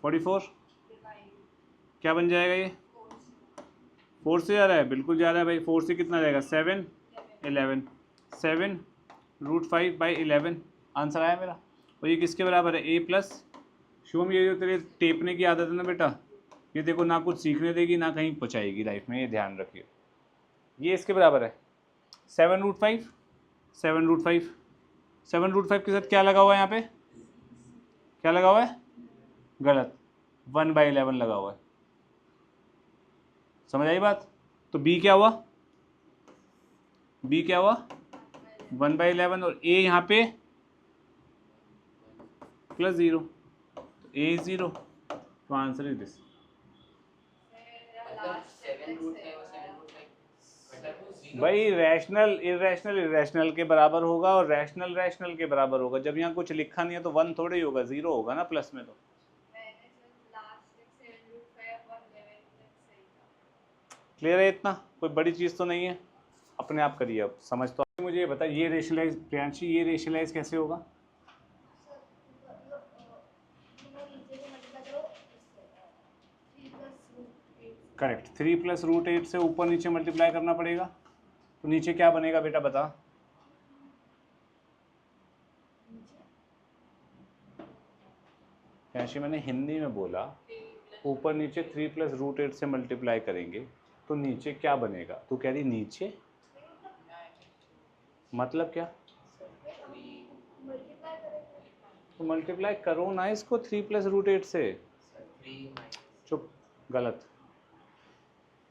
44, क्या बन जाएगा ये? 4 से जा रहा है, बिल्कुल जा रहा है भाई। 4 से कितना जाएगा? 7 11, 7 रूट 5 बाई 11, आंसर आया मेरा। और ये किसके बराबर है? ए प्लस। शुभम, ये जो तेरे टेपने की आदत है ना बेटा, ये देखो ना कुछ सीखने देगी ना कहीं पहुँचाएगी लाइफ में, ये ध्यान रखिए। ये इसके बराबर है 7 रूट 5, 7 रूट 5, 7 रूट 5 के साथ क्या लगा हुआ है यहाँ पे? क्या लगा हुआ है? गलत, 1/11 लगा हुआ है। समझ आई बात? तो बी क्या हुआ? बी क्या हुआ? 1/11, और ए यहाँ पे प्लस 0, तो ए इज 0, तो आंसर इज दिस। मतलब 7 रूट 5 और 7 रूट 5 मतलब वो 0। भाई रैशनल इरेशनल इरेशनल के बराबर होगा और रैशनल रैशनल के बराबर होगा। जब यहाँ कुछ लिखा नहीं है तो 1 थोड़े ही होगा, 0 होगा ना प्लस में। तो क्लियर है इतना? कोई बड़ी चीज़ तो नहीं है, अपने आप करिए। अब समझ तो मुझे ये बता, ये रेशनलाइज प्रियांशी, ये रेशनलाइज कैसे होगा? करेक्ट, 3 प्लस रूट 8 से ऊपर नीचे मल्टीप्लाई करना पड़ेगा, तो नीचे क्या बनेगा बेटा बता? प्रियांशी मैंने हिंदी में बोला, ऊपर नीचे 3 प्लस रूट 8 से मल्टीप्लाई करेंगे तो नीचे क्या बनेगा? तू कह रही नीचे, मतलब क्या? तो मल्टीप्लाई करो ना इसको 3 प्लस रूट 8 से। चुप, गलत।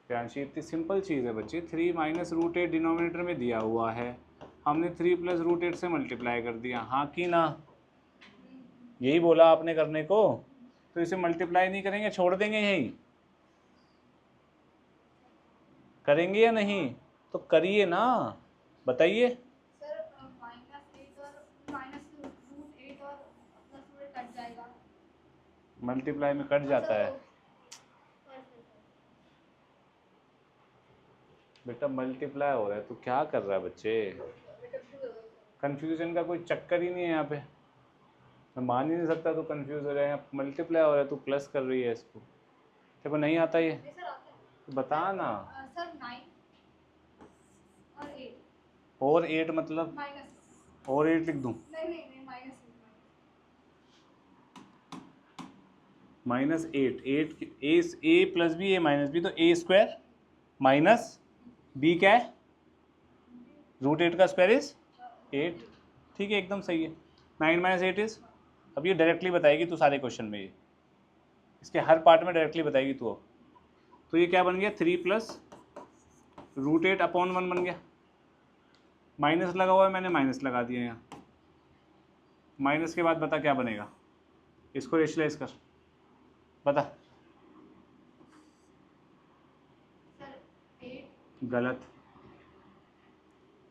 प्रियांशी इतनी सिंपल चीज़ है बच्ची, 3 माइनस रूट 8 डिनोमिनेटर में दिया हुआ है, हमने 3 प्लस रूट 8 से मल्टीप्लाई कर दिया, हाँ कि ना? यही बोला आपने करने को, तो इसे मल्टीप्लाई नहीं करेंगे, छोड़ देंगे यही? करेंगे या नहीं? तो करिए ना, बताइए। सर -8 और -√8 और +8 कट जाएगा, मल्टीप्लाई में कट जाता है बेटा, मल्टीप्लाई हो रहा है, तो क्या कर रहा है बच्चे? कंफ्यूजन का कोई चक्कर ही नहीं है यहाँ पे, मैं मान ही नहीं सकता तू कंफ्यूज हो रहा है। मल्टीप्लाई हो रहा है, तू प्लस कर रही है इसको, तेरे को नहीं आता ये? तो बता ना। सर 9 और 8 और 8 मतलब? माइनस, और 8 लिख दूँ? नहीं minus -8, 8 A plus B A minus B, तो ए स्क्वायर माइनस बी क्या है? रूट 8 का स्क्वायर इज 8, ठीक है, एकदम सही है। 9 माइनस 8 इज, अब ये डायरेक्टली बताएगी तू सारे क्वेश्चन में, ये इसके हर पार्ट में डायरेक्टली बताएगी तू। अब तो ये क्या बन गया? 3 प्लस रूट 8 अपॉन 1 बन गया, माइनस लगा हुआ है, मैंने माइनस लगा दिया यहाँ। माइनस के बाद बता क्या बनेगा, इसको रेशलाइज कर, बता। सर 8 गलत,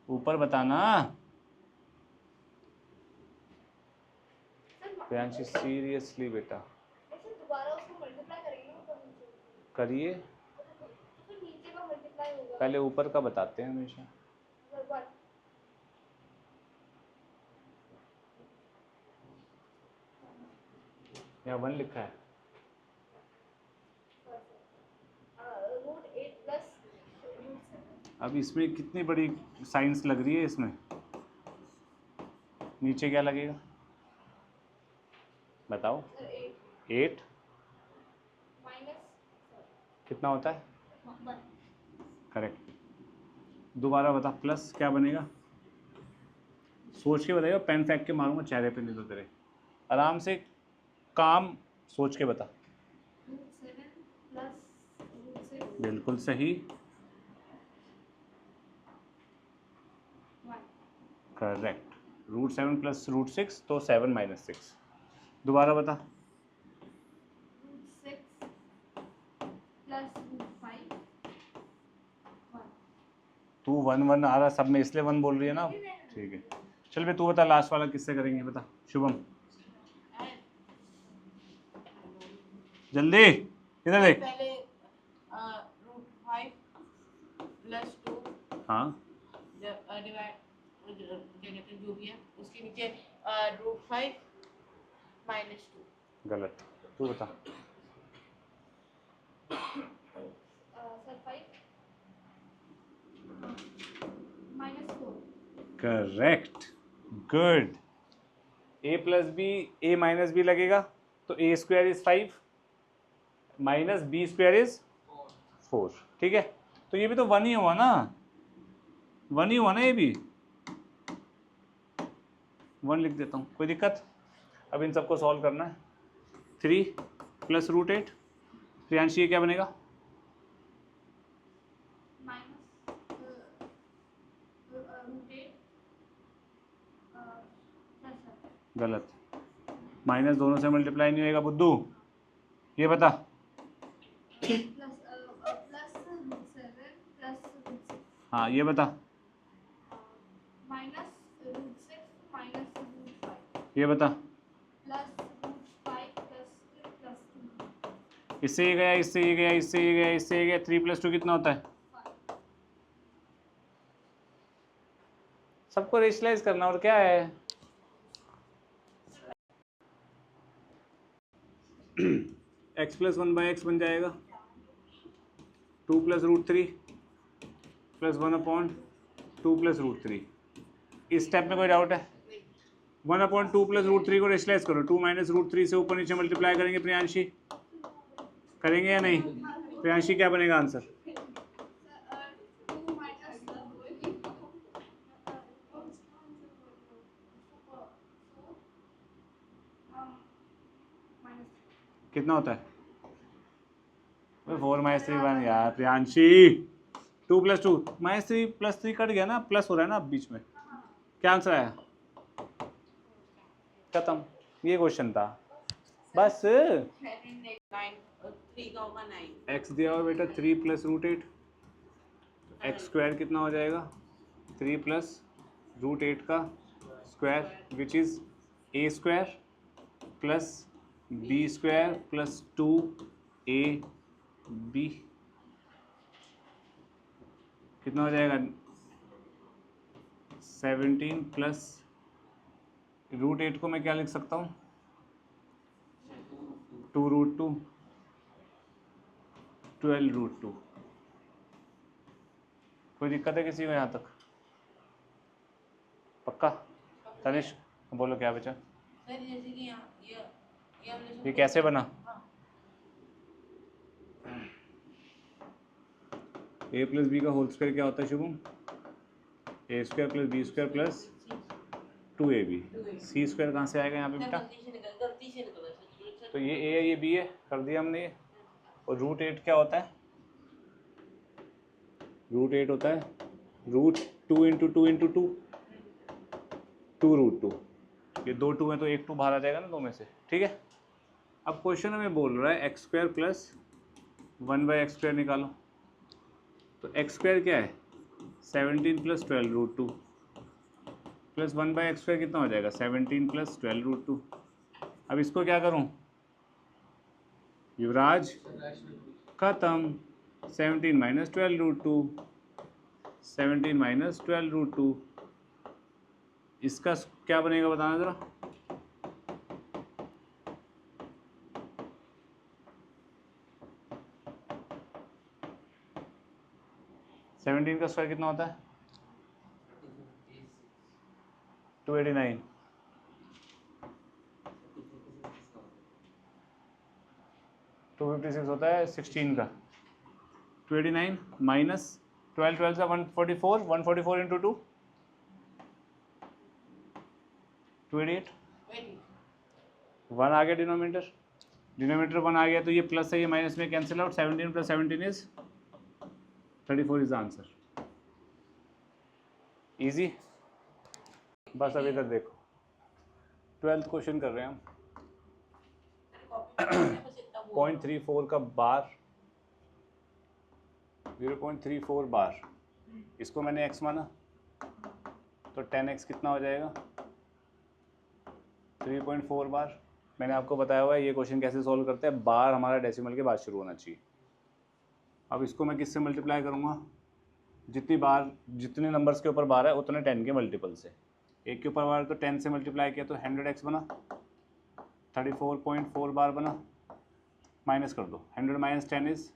ऊपर बताना। सर प्रियांशी सीरियसली बेटा ऐसे दोबारा उसको मल्टीप्लाई करेंगे ना ऊपर नीचे, करिए, तो नीचे का मल्टीप्लाई होगा पहले ऊपर का बताते हैं हमेशा। सर 1 यहाँ 1 लिखा है, रूट 8 प्लस रूट 7 अब इसमें कितनी बड़ी साइंस लग रही है इसमें। नीचे क्या लगेगा बताओ। सर 8 8 माइनस कितना होता है, 1 करेक्ट। दोबारा बता, प्लस क्या बनेगा, सोच के बताइए, पेन फेंक के मारूंगा चेहरे पे, नहीं तो तेरे। आराम से काम सोच के बता। रूट 7 प्लस रूट 6 बिल्कुल सही, 1 करेक्ट। रूट 7 प्लस रूट 6 तो 7 माइनस 6। दोबारा बता। रूट 6 प्लस रूट 5 1 तू 1 आ रहा सब में, इसलिए 1 बोल रही है ना। ठीक है, चल बे तू बता, लास्ट वाला किससे करेंगे बता, शुभम जल्दी, इधर देख। पहले रूट 5 प्लस 2 हाँ डिवाइड क्या कहते हैं जो भी है उसके नीचे रूट 5 माइनस 2। गलत, तू बता। Sir 5 minus 4 correct, good. A plus B, A minus B लगेगा तो A square is 5 minus B square is 4, ठीक है। तो ये भी तो 1 ही हुआ ना, 1 ही हुआ ना, ये भी 1 लिख देता हूँ, कोई दिक्कत। अब इन सबको सॉल्व करना है। 3 प्लस रूट 8, प्रियांशी ये क्या बनेगा, माइनस रूट 8 प्लस गलत, माइनस दोनों से मल्टीप्लाई नहीं होएगा बुद्धू, ये बता। प्लस रूट 7 प्लस रूट 6 हाँ ये बता, माइनस रूट 6 माइनस रूट 5 ये बता। प्लस रूट 5 प्लस 2 इससे ये गया, इससे ये गया, इससे ये गया, इससे ये गया, 3 प्लस 2 कितना होता है। सबको रेशलाइज करना, और क्या है। x प्लस 1/x बन जाएगा 2 plus root 3 plus 1/2 plus root 3। इस स्टेप में कोई डाउट है। 1/2 प्लस रूट 3 को रेशलाइज करो, 2 माइनस रूट 3 से ऊपर नीचे मल्टीप्लाई करेंगे प्रियांशी, करेंगे या नहीं। प्रियांशी क्या बनेगा आंसर, 2 माइनस कितना होता है 4 माइनस 3 1 यार Priyanshi. 2 plus 2 minus 3 plus 3 cut गया ना, प्लस हो रहा है ना अब बीच में। क्या आंसर आया, खत्म, ये क्वेश्चन था बस। 3 का होगा 9। एक्स दिया हुआ बेटा 3 प्लस रूट 8, एक्स स्क्वायर कितना हो जाएगा 3 प्लस रूट 8 का square which is A square plus B square plus 2ab कितना हो जाएगा 17 प्लस रूट 8 को मैं क्या लिख सकता हूँ 2 रूट 2 12 रूट 2। कोई दिक्कत है किसी को यहाँ तक, पक्का। तनिष्क बोलो क्या बचा, सर जैसे कि यहाँ ये हमने ये कैसे बना। ए प्लस बी का होल स्क्वायर क्या होता है Shubham, A square plus B square plus 2ab। C square कहाँ से आएगा यहाँ पे बेटा, गलती से निकला तो ये ए है ये बी है, कर दिया हमने ये। और रूट 8 क्या होता है, रूट 8 होता है रूट 2 इंटू 2 इंटू 2, 2√2। ये 2 2 है तो एक 2 बाहर आ जाएगा ना 2 में से, ठीक है। अब क्वेश्चन हमें बोल रहा है x² प्लस 1/x² निकालो। तो x² क्या है 17 प्लस 12√2 प्लस 1/x² कितना हो जाएगा 17 प्लस 12√2। अब इसको क्या करूं युवराज, खत्म। 17 माइनस 12√2, 17 माइनस 12√2, इसका क्या बनेगा बताना ज़रा। सेवनटीन का स्क्वायर कितना होता है 289। 256 होता है 16 का। 289 माइनस 12 12 से 144, 144 इंटू 2 288। 1 आ गया डिनोमिनेटर, डिनोमिनेटर 1 आ गया तो ये प्लस है ये माइनस में cancel out. 17 plus 17 is 34 is the answer. Easy. बस अब इधर देखो 12th क्वेश्चन कर रहे हैं हम। 0.34 का बार, 0.34 बार, इसको मैंने x माना तो 10x कितना हो जाएगा 3.4 बार। मैंने आपको बताया हुआ है ये क्वेश्चन कैसे सॉल्व करते हैं, बार हमारा डेसिमल के बाद शुरू होना चाहिए। अब इसको मैं किससे मल्टीप्लाई करूँगा, जितनी बार जितने नंबर्स के ऊपर बार है उतने 10 के मल्टीपल से। एक के ऊपर बार तो 10 से मल्टीप्लाई किया तो 100x बना, 34.4 बार बना। माइनस कर दो, 100 माइनस 10 इज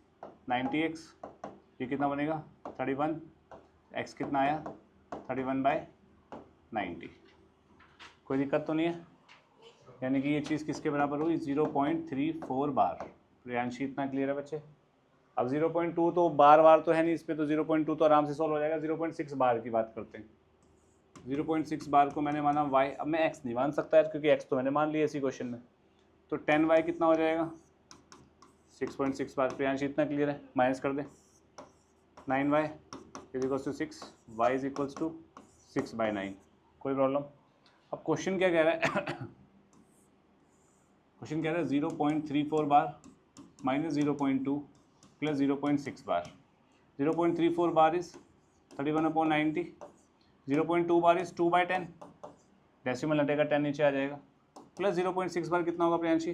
90x, ये कितना बनेगा 31, x कितना आया 31/90। कोई दिक्कत तो नहीं है, यानी कि ये चीज़ किसके बराबर हुई 0.34 बार। प्रियांशी इतना क्लियर है बच्चे। अब 0.2 तो बार बार तो है नहीं इस पर, तो 0.2 तो आराम से सॉल्व हो जाएगा। 0.6 बार की बात करते हैं। 0.6 बार को मैंने माना y, अब मैं x नहीं मान सकता यार क्योंकि x तो मैंने मान लिया इसी क्वेश्चन में। तो 10y कितना हो जाएगा 6.6 बार। प्रियांशी इतना क्लियर है, माइनस कर दे। 9y is equals to 6, y is equals to 6/9। कोई प्रॉब्लम। अब क्वेश्चन क्या कह रहा है क्वेश्चन कह रहा है 0.34 bar minus 0.2 plus 0.6 bar. 0.34 bar is 31/90, 0.2 bar is 2/10, decimal हटेगा 10 नीचे आ जाएगा, प्लस 0.6 बार कितना होगा प्रियांशी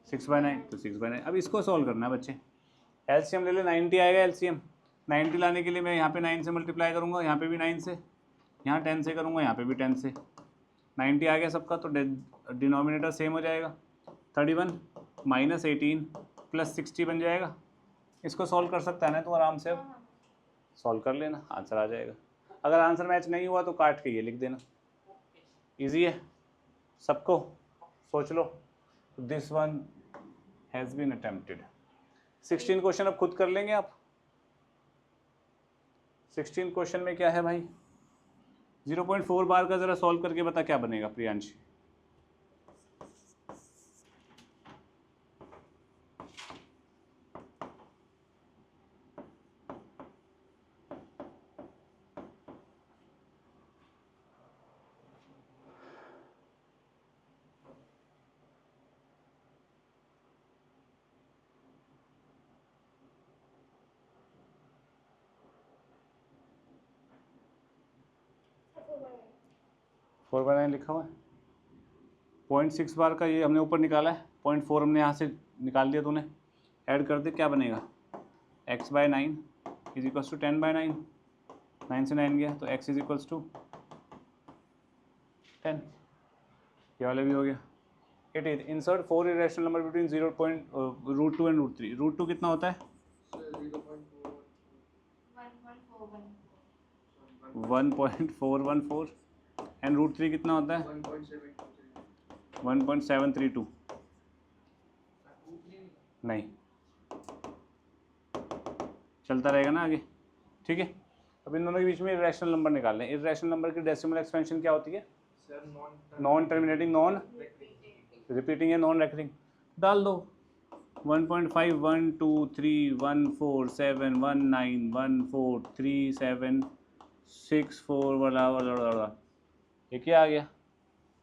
6/9, तो 6/9। अब इसको सॉल्व करना है बच्चे। एलसीएम ले ले, 90 आएगा एलसीएम। 90 लाने के लिए मैं यहाँ पे 9 से मल्टीप्लाई करूँगा, यहाँ पे भी 9 से, यहाँ 10 से करूँगा, यहाँ पे भी 10 से। 90 आ गया सबका, तो डिनोमिनेटर सेम हो जाएगा। 31 माइनस 18 प्लस 60 बन जाएगा। इसको सॉल्व कर सकता है ना तो आराम से, अब सॉल्व कर लेना, आंसर आ जाएगा। अगर आंसर मैच नहीं हुआ तो काट के ये लिख देना। इजी है सबको, सोच लो। This one has been attempted. 16 question अब खुद कर लेंगे आप। 16 क्वेश्चन में क्या है भाई 0.4 बार का ज़रा सॉल्व करके बता क्या बनेगा प्रियांशी। फोर बाय 9 लिखा हुआ है। 0.6 बार का ये हमने ऊपर निकाला है, 0.4 हमने यहाँ से निकाल दिया, तूने ऐड कर दे, क्या बनेगा x/9 इज इक्वल्स टू 10/9। 9 से 9 गया तो x इज इक्वल्स टू 10। ये वाला भी हो गया। 18 insert 4 irrational number between 0.√2 and √3। √2 कितना होता है 1.414 एंड √3 कितना होता है 1.732। नहीं चलता रहेगा ना आगे, ठीक है। अब इन दोनों के बीच में इरेशनल नंबर निकालने हैं। इरेशनल नंबर की डेसिमल एक्सपेंशन क्या होती है नॉन टर्मिनेटिंग, नॉन रिपीटिंग या नॉन रेकरिंग। डाल दो 1.5 1 2 3 1 4 7 1 9 1 4 3 7 6 4 बराबर, ये क्या आ गया,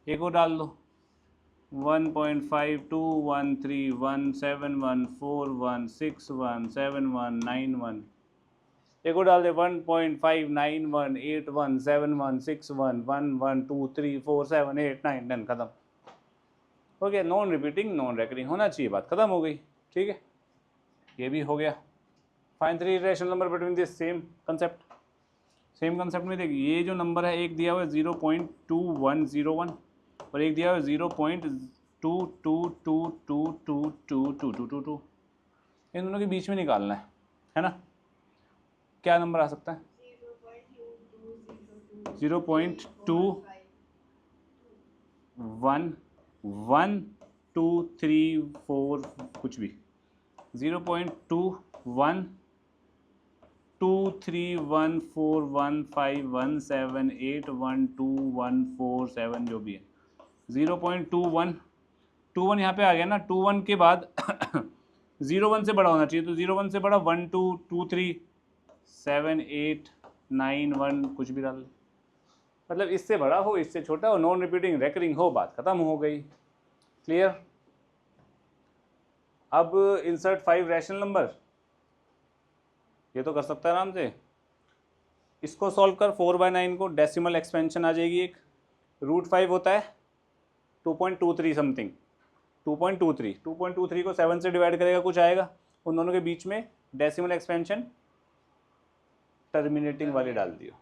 एक और डाल दो 1.52131714161719 एक और डाल दे 1.59817161112347 डन, खत्म हो गया। नॉन रिपीटिंग नॉन रेकरिंग होना चाहिए, बात खत्म हो गई। ठीक है, ये भी हो गया। Find 3 irrational number between this same concept में देखिए, ये जो नंबर है एक दिया हुआ है 0.2101 और एक दिया हुआ है 0.2222222222, इन दोनों के बीच में निकालना है ना। क्या नंबर आ सकता है? 0.211234 कुछ भी 0.2123141517812147 जो भी है 0.21 यहाँ पे आ गया ना। 21 के बाद 01 से बड़ा होना चाहिए, तो 01 से बड़ा 1 2 2 3 7 8 9 1 कुछ भी डाल, मतलब इससे बड़ा हो इससे छोटा हो, नॉन रिपीटिंग रेकरिंग हो, बात खत्म हो गई। क्लियर। अब इंसर्ट 5 रैशनल नंबर, ये तो कर सकता है आराम से। इसको सॉल्व कर 4/9 को, डेसिमल एक्सपेंशन आ जाएगी एक। √5 होता है 2.23 समथिंग, 2.23 को 7 से डिवाइड करेगा कुछ आएगा, उन दोनों के बीच में डेसिमल एक्सपेंशन टर्मिनेटिंग वाले डाल दियो,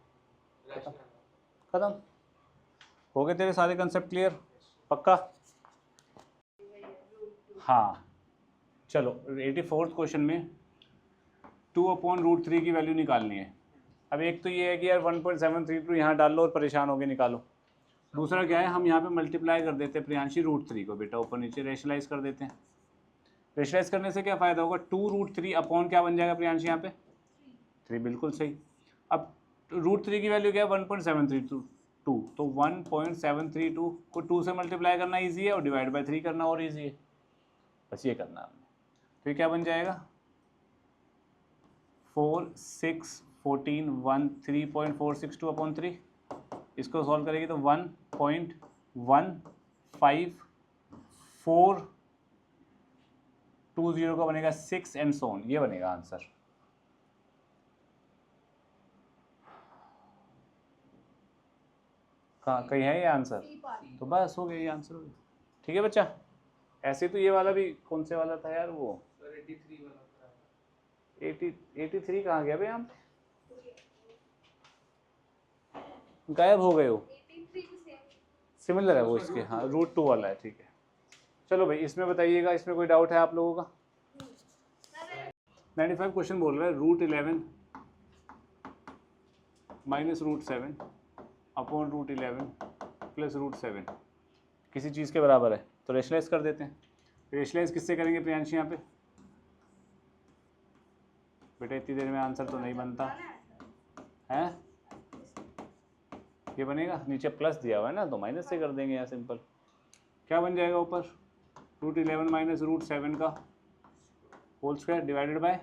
खत्म हो गए तेरे सारे कंसेप्ट क्लियर, पक्का। हाँ चलो 84th क्वेश्चन में 2/√3 की वैल्यू निकालनी है। अब एक तो ये है कि यार 1.732 यहाँ डाल लो और परेशान होके निकालो। दूसरा क्या है, हम यहाँ पे मल्टीप्लाई कर देते हैं प्रियांशी √3 को, बेटा ऊपर नीचे रेशनलाइज कर देते हैं। रेशनलाइज करने से क्या फ़ायदा होगा, 2√3 अपॉन क्या बन जाएगा प्रियांशी यहाँ पे 3, बिल्कुल सही। अब √3 की वैल्यू क्या है 1.732, तो 1.732 को 2 से मल्टीप्लाई करना ईजी है और डिवाइड बाई 3 करना और ईजी है, बस ये करना हमने। तो ये क्या बन जाएगा 4 6 14 1 3.462 अपॉन 3, इसको सॉल्व करेगी तो 1.15420 का बनेगा 6 एंड सो ऑन, ये बनेगा आंसर। कहाँ कहीं है ये आंसर, तो बस हो गया ये आंसर हो गया। ठीक है बच्चा, ऐसे तो ये वाला भी कौन से वाला था यार, वो 83 कहाँ गया भाई, हम गायब हो गए हो। सिमिलर है वो इसके, हाँ √2 वाला है। ठीक है चलो भाई, इसमें बताइएगा, इसमें कोई डाउट है आप लोगों का? 95 क्वेश्चन बोल रहा है √11 माइनस √7 अपॉन √11 प्लस √7 किसी चीज़ के बराबर है, तो रेशनलाइज कर देते हैं। रेशनलाइज किससे करेंगे प्रियांशी यहाँ पे? बेटा इतनी देर में आंसर तो नहीं बनता है, ये बनेगा, नीचे प्लस दिया हुआ है ना तो माइनस से कर देंगे यहाँ सिंपल। क्या बन जाएगा ऊपर √11 माइनस √7 का whole square divided by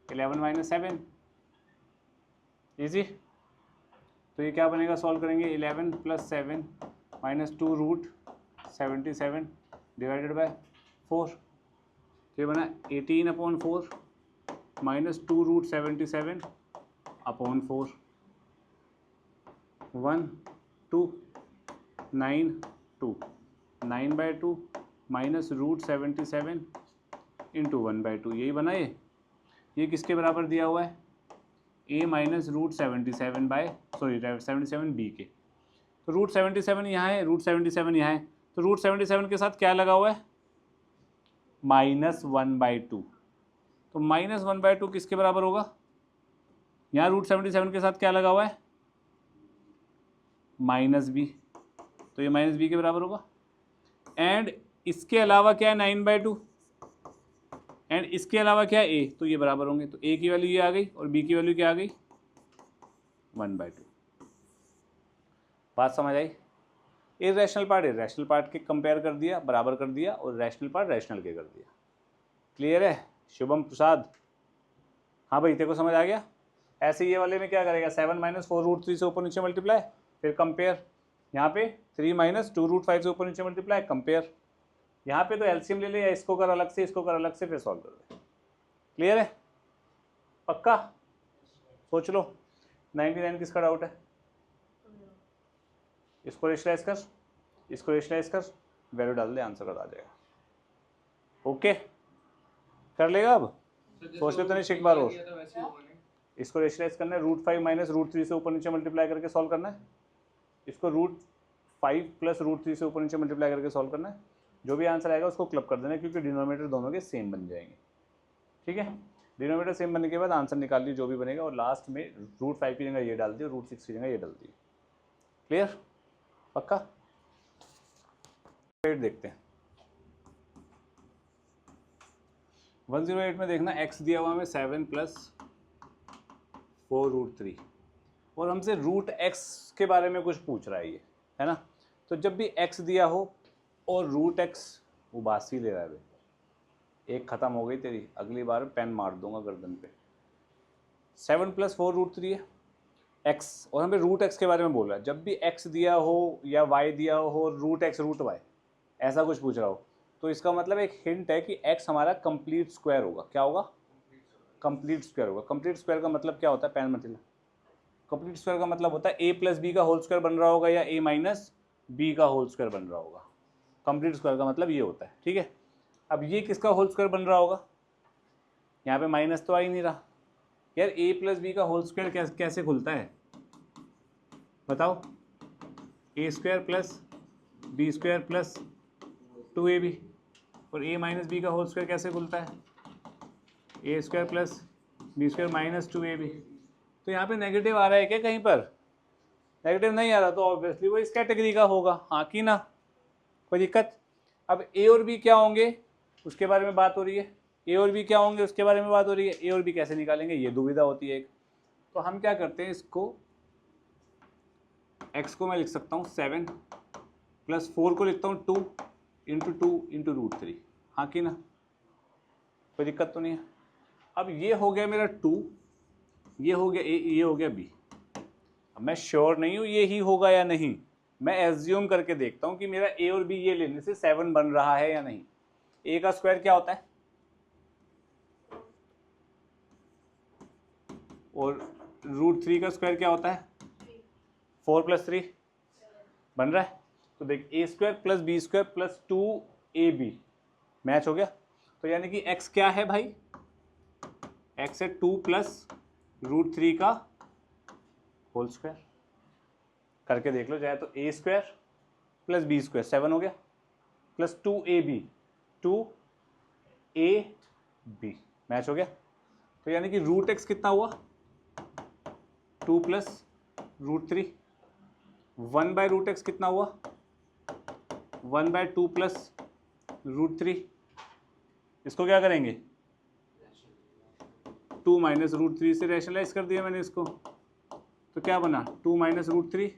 11 minus 7, easy. तो ये क्या बनेगा, सॉल्व करेंगे 11 प्लस 7 माइनस 2√77 डिवाइडेड बाय 4, तो ये बना 18/4 माइनस 2√77 अपॉन 4, 1 2 9 2 9/2 माइनस √77 इंटू 1/2, यही बना ये किसके बराबर दिया हुआ है, a माइनस √77 b के। तो √77 यहाँ है, √77 यहाँ है, तो √77 के साथ क्या लगा हुआ है -1/2, तो -1/2 किसके बराबर होगा, यहाँ √77 के साथ क्या लगा हुआ है -b, तो ये -b के बराबर होगा। एंड इसके अलावा क्या है 9/2, एंड इसके अलावा क्या है a, तो ये बराबर होंगे, तो a की वैल्यू ये आ गई और b की वैल्यू क्या आ गई 1/2। बात समझ आई? इरेशनल पार्ट के कंपेयर कर दिया, बराबर कर दिया, और रैशनल पार्ट रैशनल के कर दिया। क्लियर है शुभम प्रसाद? हाँ भाई तेरे को समझ आ गया? ऐसे ये वाले में क्या करेगा 7 माइनस 4 रूट 3 से ऊपर नीचे मल्टीप्लाई, फिर कंपेयर, यहाँ पे 3 माइनस 2 रूट 5 से ऊपर नीचे मल्टीप्लाई, कंपेयर, यहाँ पे तो एलसीएम ले ले या इसको कर अलग से, इसको कर अलग से, फिर सॉल्व कर दे। क्लियर है? पक्का? सोच लो 99 किसका डाउट है? इसको रेशलाइज कर, इसको रेशलाइज कर, वैल्यू डाल दे, आंसर आ जाएगा। ओके कर लेगा अब? सोच ले तो नहीं एक बार और। इसको रेशलाइज करना है, रूट 5 माइनस रूट 3 से ऊपर नीचे मल्टीप्लाई करके सॉल्व करना है। इसको रूट 5 प्लस रूट 3 से ऊपर नीचे मल्टीप्लाई करके सॉल्व करना है। जो भी आंसर आएगा उसको क्लब कर देना है, क्योंकि डिनोमिनेटर दोनों के सेम बन जाएंगे। ठीक है, डिनोमिनेटर सेम बनने के बाद आंसर निकाल ली जो भी बनेगा, और लास्ट में रूट 5 की जगह ये डाल दिए, रूट 6 की जगह ये डाल दिए। क्लियर? पक्का? देखते हैं 108 में देखना, x दिया हुआ हमें 7 प्लस 4 रूट 3, और हमसे रूट x के बारे में कुछ पूछ रहा है ये, है ना। तो जब भी x दिया हो और रूट x, उबासी ले रहा है, एक ख़त्म हो गई तेरी, अगली बार पेन मार दूंगा गर्दन पे। 7 प्लस 4 रूट 3 है x, और हमें रूट x के बारे में बोल रहा है। जब भी x दिया हो या y दिया हो, रूट x रूट y ऐसा कुछ पूछ रहा हो, तो इसका मतलब एक हिंट है कि x हमारा कंप्लीट स्क्वायर होगा। क्या होगा? कंप्लीट स्क्वायर होगा। कंप्लीट स्क्वायर का मतलब क्या होता है? पैन मत हिला। कंप्लीट स्क्वायर का मतलब होता है a प्लस बी का होल स्क्वायर बन रहा होगा या a माइनस बी का होल स्क्वायर बन रहा होगा। कंप्लीट स्क्वायर का मतलब ये होता है। ठीक है, अब ये किसका होल स्क्वायर बन रहा होगा? यहाँ पे माइनस तो आ ही नहीं रहा यार। a प्लस बी का होल स्क्वायर कैसे खुलता है बताओ? a square plus B square plus 2ab, और a माइनस बी का होल स्क्वायर कैसे खुलता है? a square plus B square minus 2ab। तो यहाँ पे नेगेटिव आ रहा है क्या कहीं पर? नेगेटिव नहीं आ रहा तो ऑब्वियसली वो इस कैटेगरी का होगा, हाँ कि ना? कोई दिक्कत? अब a और b क्या होंगे उसके बारे में बात हो रही है। a और b क्या होंगे उसके बारे में बात हो रही है। a और b कैसे निकालेंगे ये दुविधा होती है एक। तो हम क्या करते हैं, इसको x को मैं लिख सकता हूँ 7 प्लस 4 को लिखता हूँ 2 इंटू 2 इंटू रूट 3, हाँ कि ना? कोई दिक्कत तो नहीं है। अब ये हो गया मेरा 2, ये हो गया a, ये हो गया b। अब मैं श्योर नहीं हूँ ये ही होगा या नहीं, मैं एज्यूम करके देखता हूँ कि मेरा a और b ये लेने से 7 बन रहा है या नहीं। a का स्क्वायर क्या होता है? और रूट 3 का स्क्वायर क्या होता है? 4 प्लस 3 बन रहा है। तो देख a square plus B square plus 2ab match हो गया। तो यानी कि x क्या है भाई? x है 2 प्लस रूट 3 का होल स्क्वायर। करके देख लो चाहे तो a square plus B square 7 हो गया, प्लस 2ab 2ab मैच हो गया। तो यानी कि रूट x कितना हुआ? 2 plus root 3। 1 by root x कितना हुआ? 1 बाय 2 प्लस रूट 3। इसको क्या करेंगे? 2 माइनस रूट 3 से रैशनलाइज कर दिया मैंने इसको, तो क्या बना? 2 minus root 3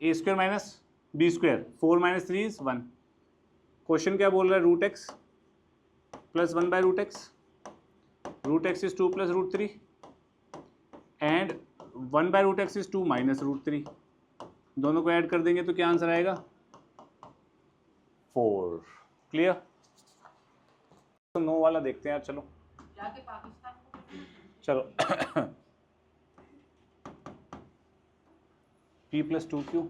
a square minus B square, 4 minus 3 is 1। Question क्या बोल रहा है? Root x plus 1 by root x, root x is 2 plus root 3 and 1 by root x is 2 minus root 3। दोनों को ऐड कर देंगे तो क्या आंसर आएगा? 4। क्लियर? तो नो वाला देखते हैं यार, चलो जाके पाकिस्तान को चलो p plus 2q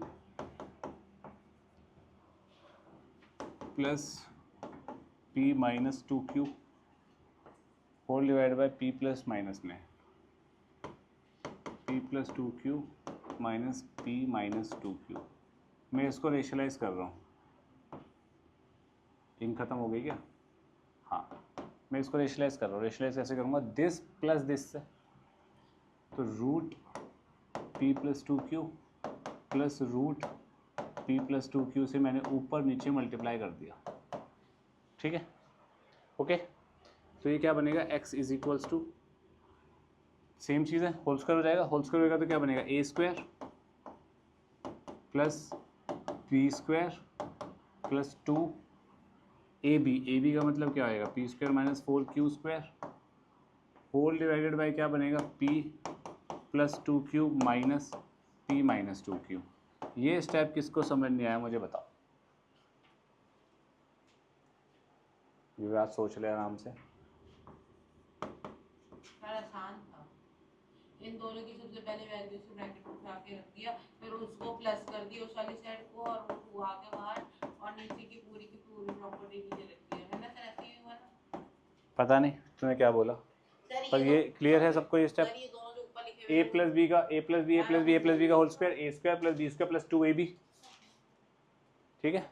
plus p minus 2q whole divide by p plus minus में p plus 2q minus p minus 2q। मैं इसको रेशलाइज कर रहा हूँ। इन खत्म हो गई क्या? हाँ, मैं इसको रेशलाइज कर रहा हूँ। रेशलाइज कैसे करूँगा? दिस प्लस दिस से, तो root p plus 2q plus root p plus 2q से मैंने ऊपर नीचे मल्टीप्लाई कर दिया। ठीक है, ओके। तो ये क्या बनेगा? x is equals to, same चीज़ है, होल स्क्वायर हो जाएगा। होल स्क्वायर होगा तो क्या बनेगा? a square plus B square plus 2ab। ab का मतलब क्या आएगा? p square minus 4q square whole divided by क्या बनेगा, p plus 2 cube minus p minus 2 cube. ये स्टेप किसको समझ नहीं आया मुझे बताओ, ये बात सोच ले आराम से। बड़ा आसान था। इन दोनों की सबसे पहले वैल्यू से ब्रैकेट उठा के रख दिया, फिर उसको प्लस कर दिया उस वाली साइड को और वो 2 आ के बाहर, और नीचे की पूरी प्रॉपर्टी नीचे लिख दिया है ना सर, ऐसे ही हुआ ना? पता नहीं तूने क्या बोला, सर पर ये क्लियर है सबको ये स्टेप। सर ये दोनों जो ऊपर लिखे ए प्लस बी का A plus B A plus B A plus B का whole square A square plus B square plus 2ab, ठीक है,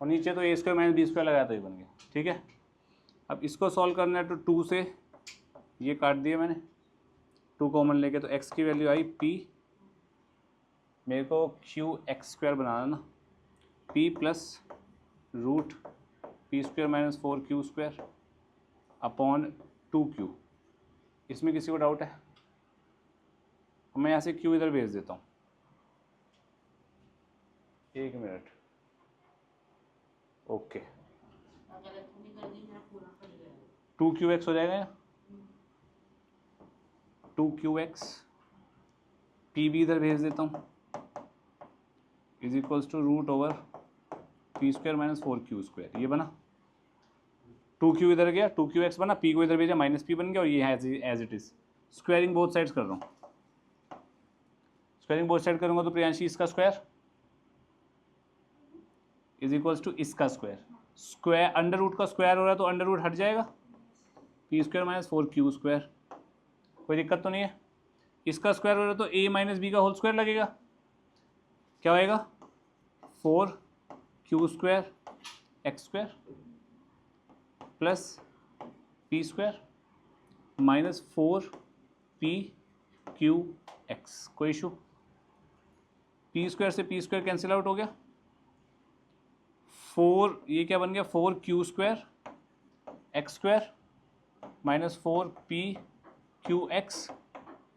और नीचे तो A square minus B square लगाया तो ये बन गया, ठीक है। अब इसको सॉल्व करना है तो 2 से ये काट दिया मैंने, 2 कॉमन लेके, तो x की वैल्यू आई p, मेरे को क्यू एक्स स्क्वायर बनाना ना, p plus root p square minus 4q square upon 2q। इसमें किसी को डाउट है? मैं यहाँ से q इधर भेज देता हूँ, 1 मिनट, ओके। गलत नहीं कर दी, मेरा पूरा कर दिया। 2qx हो जाएगा, 2qx, p भी इधर भेज देता हूँ, is equals to root over p square minus 4q square. ये बना, 2q इधर गया, 2qx बना, p को इधर भेजा माइनस p बन गया, और ये है as it is. Squaring both sides कर रहा हूँ, स्क्वायरिंग बोथ साइड करूँगा तो प्रियांशी इसका स्क्वायर इज इक्वल्स टू इसका स्क्वायर, स्क्वायर अंडर रूट का स्क्वायर हो रहा है तो अंडर रूट हट जाएगा, P square minus 4q square, कोई दिक्कत तो नहीं है। इसका स्क्वायर हो रहा है तो a माइनस बी का होल स्क्वायर लगेगा, क्या होएगा 4q square x square plus p square minus 4pqx। कोई इशू? पी स्क्वायर से पी स्क्वायर कैंसिल आउट हो गया, 4 ये क्या बन गया 4q square x square minus 4pqx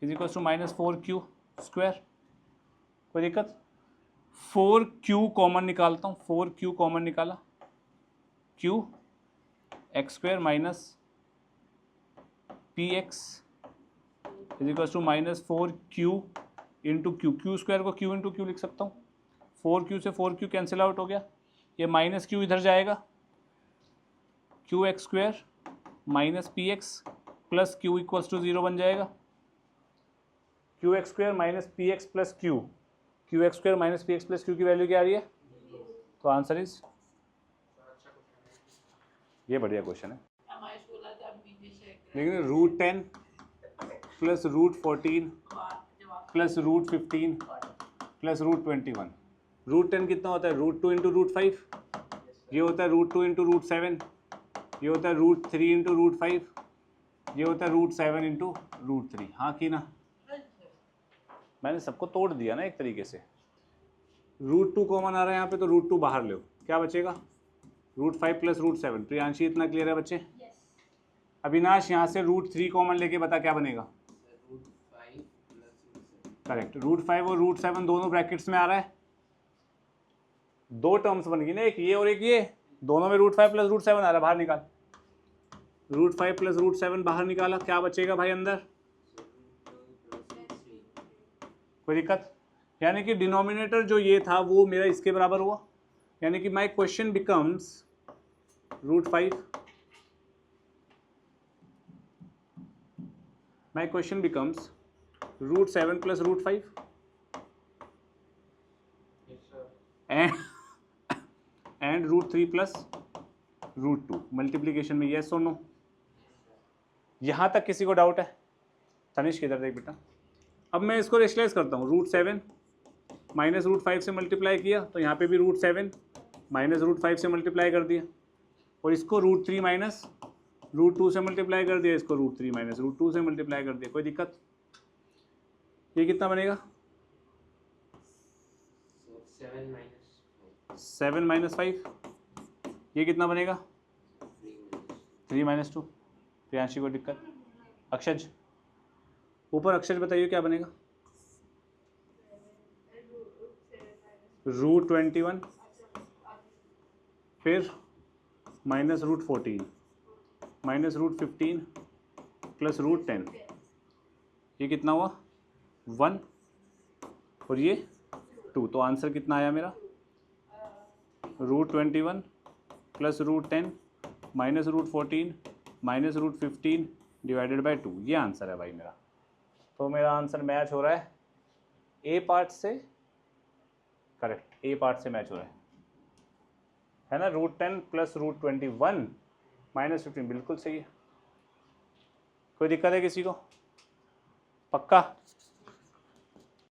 is equal to minus 4q square. कोई दिक्कत? 4q कॉमन निकालता हूँ, 4q कॉमन निकाला, q x square minus px is equal to minus 4q into q square को q इंटू q लिख सकता हूँ, 4q से 4q कैंसिल आउट हो गया, ये माइनस q इधर जाएगा, q x square minus px plus q equals to 0 बन जाएगा, q x square minus px plus q x square minus px plus q की वैल्यू क्या आ रही है, तो आंसर इज, ये बढ़िया क्वेश्चन है। हमारे स्कूल आता है बीबी से लेकिन root 10 plus root 14 plus root 15 plus root 21, root 10 कितना होता है, रूट 2 इंटू रूट 5, ये होता है रूट 2 इंटू रूट 7, ये होता है रूट 3 इंटू रूट 5, ये होता है रूट 7 इंटू रूट 3। हाँ कि ना? मैंने सबको तोड़ दिया ना एक तरीके से। रूट 2 कॉमन आ रहा है यहाँ पे, तो रूट 2 बाहर लो, क्या बचेगा रूट 5 प्लस रूट 7। प्रियांशी इतना क्लियर है बच्चे? अविनाश यहाँ से रूट 3 कॉमन लेके बता क्या बनेगा। करेक्ट, रूट 5 और रूट 7 दोनों ब्रैकेट्स में आ रहा है, 2 टर्म्स बन गई ना, एक ये और एक ये, दोनों में रूट 5 प्लस रूट 7 आ रहा है, बाहर निकाल, रूट 5 प्लस रूट 7 बाहर निकाला, क्या बचेगा भाई अंदर, कोई दिक्कत? यानी कि डिनोमिनेटर जो ये था वो मेरा इसके बराबर हुआ, यानी कि my question becomes root 5, my question becomes root 7 plus root 5 and root 3 plus root 2 multiplication में, येस और नो? यहाँ तक किसी को डाउट है? तनिष्क इधर देख बेटा, अब मैं इसको रेशलाइज करता हूँ, रूट 7 माइनस रूट 5 से मल्टीप्लाई किया तो यहाँ पे भी रूट 7 माइनस रूट 5 से मल्टीप्लाई कर दिया, और इसको रूट 3 माइनस रूट 2 से मल्टीप्लाई कर दिया, इसको रूट 3 माइनस रूट 2 से मल्टीप्लाई कर दिया, कोई दिक्कत? ये कितना बनेगा 7 माइनस 5, ये कितना बनेगा 3 माइनस 2। प्रियांशी को दिक्कत? अक्षज ऊपर, अक्षज बताइए क्या बनेगा, रूट 21 फिर minus root 14 minus root 15 plus root 10, ये कितना हुआ 1 और ये 2, तो आंसर कितना आया मेरा root 21 plus root 10 minus root 14 minus root 15 divided by 2, ये आंसर है भाई मेरा। तो मेरा आंसर मैच हो रहा है ए पार्ट से, करेक्ट, ए पार्ट से मैच हो रहा है ना। रूट 10 प्लस रूट 21 माइनस 15 बिल्कुल सही है। कोई दिक्कत है किसी को? पक्का?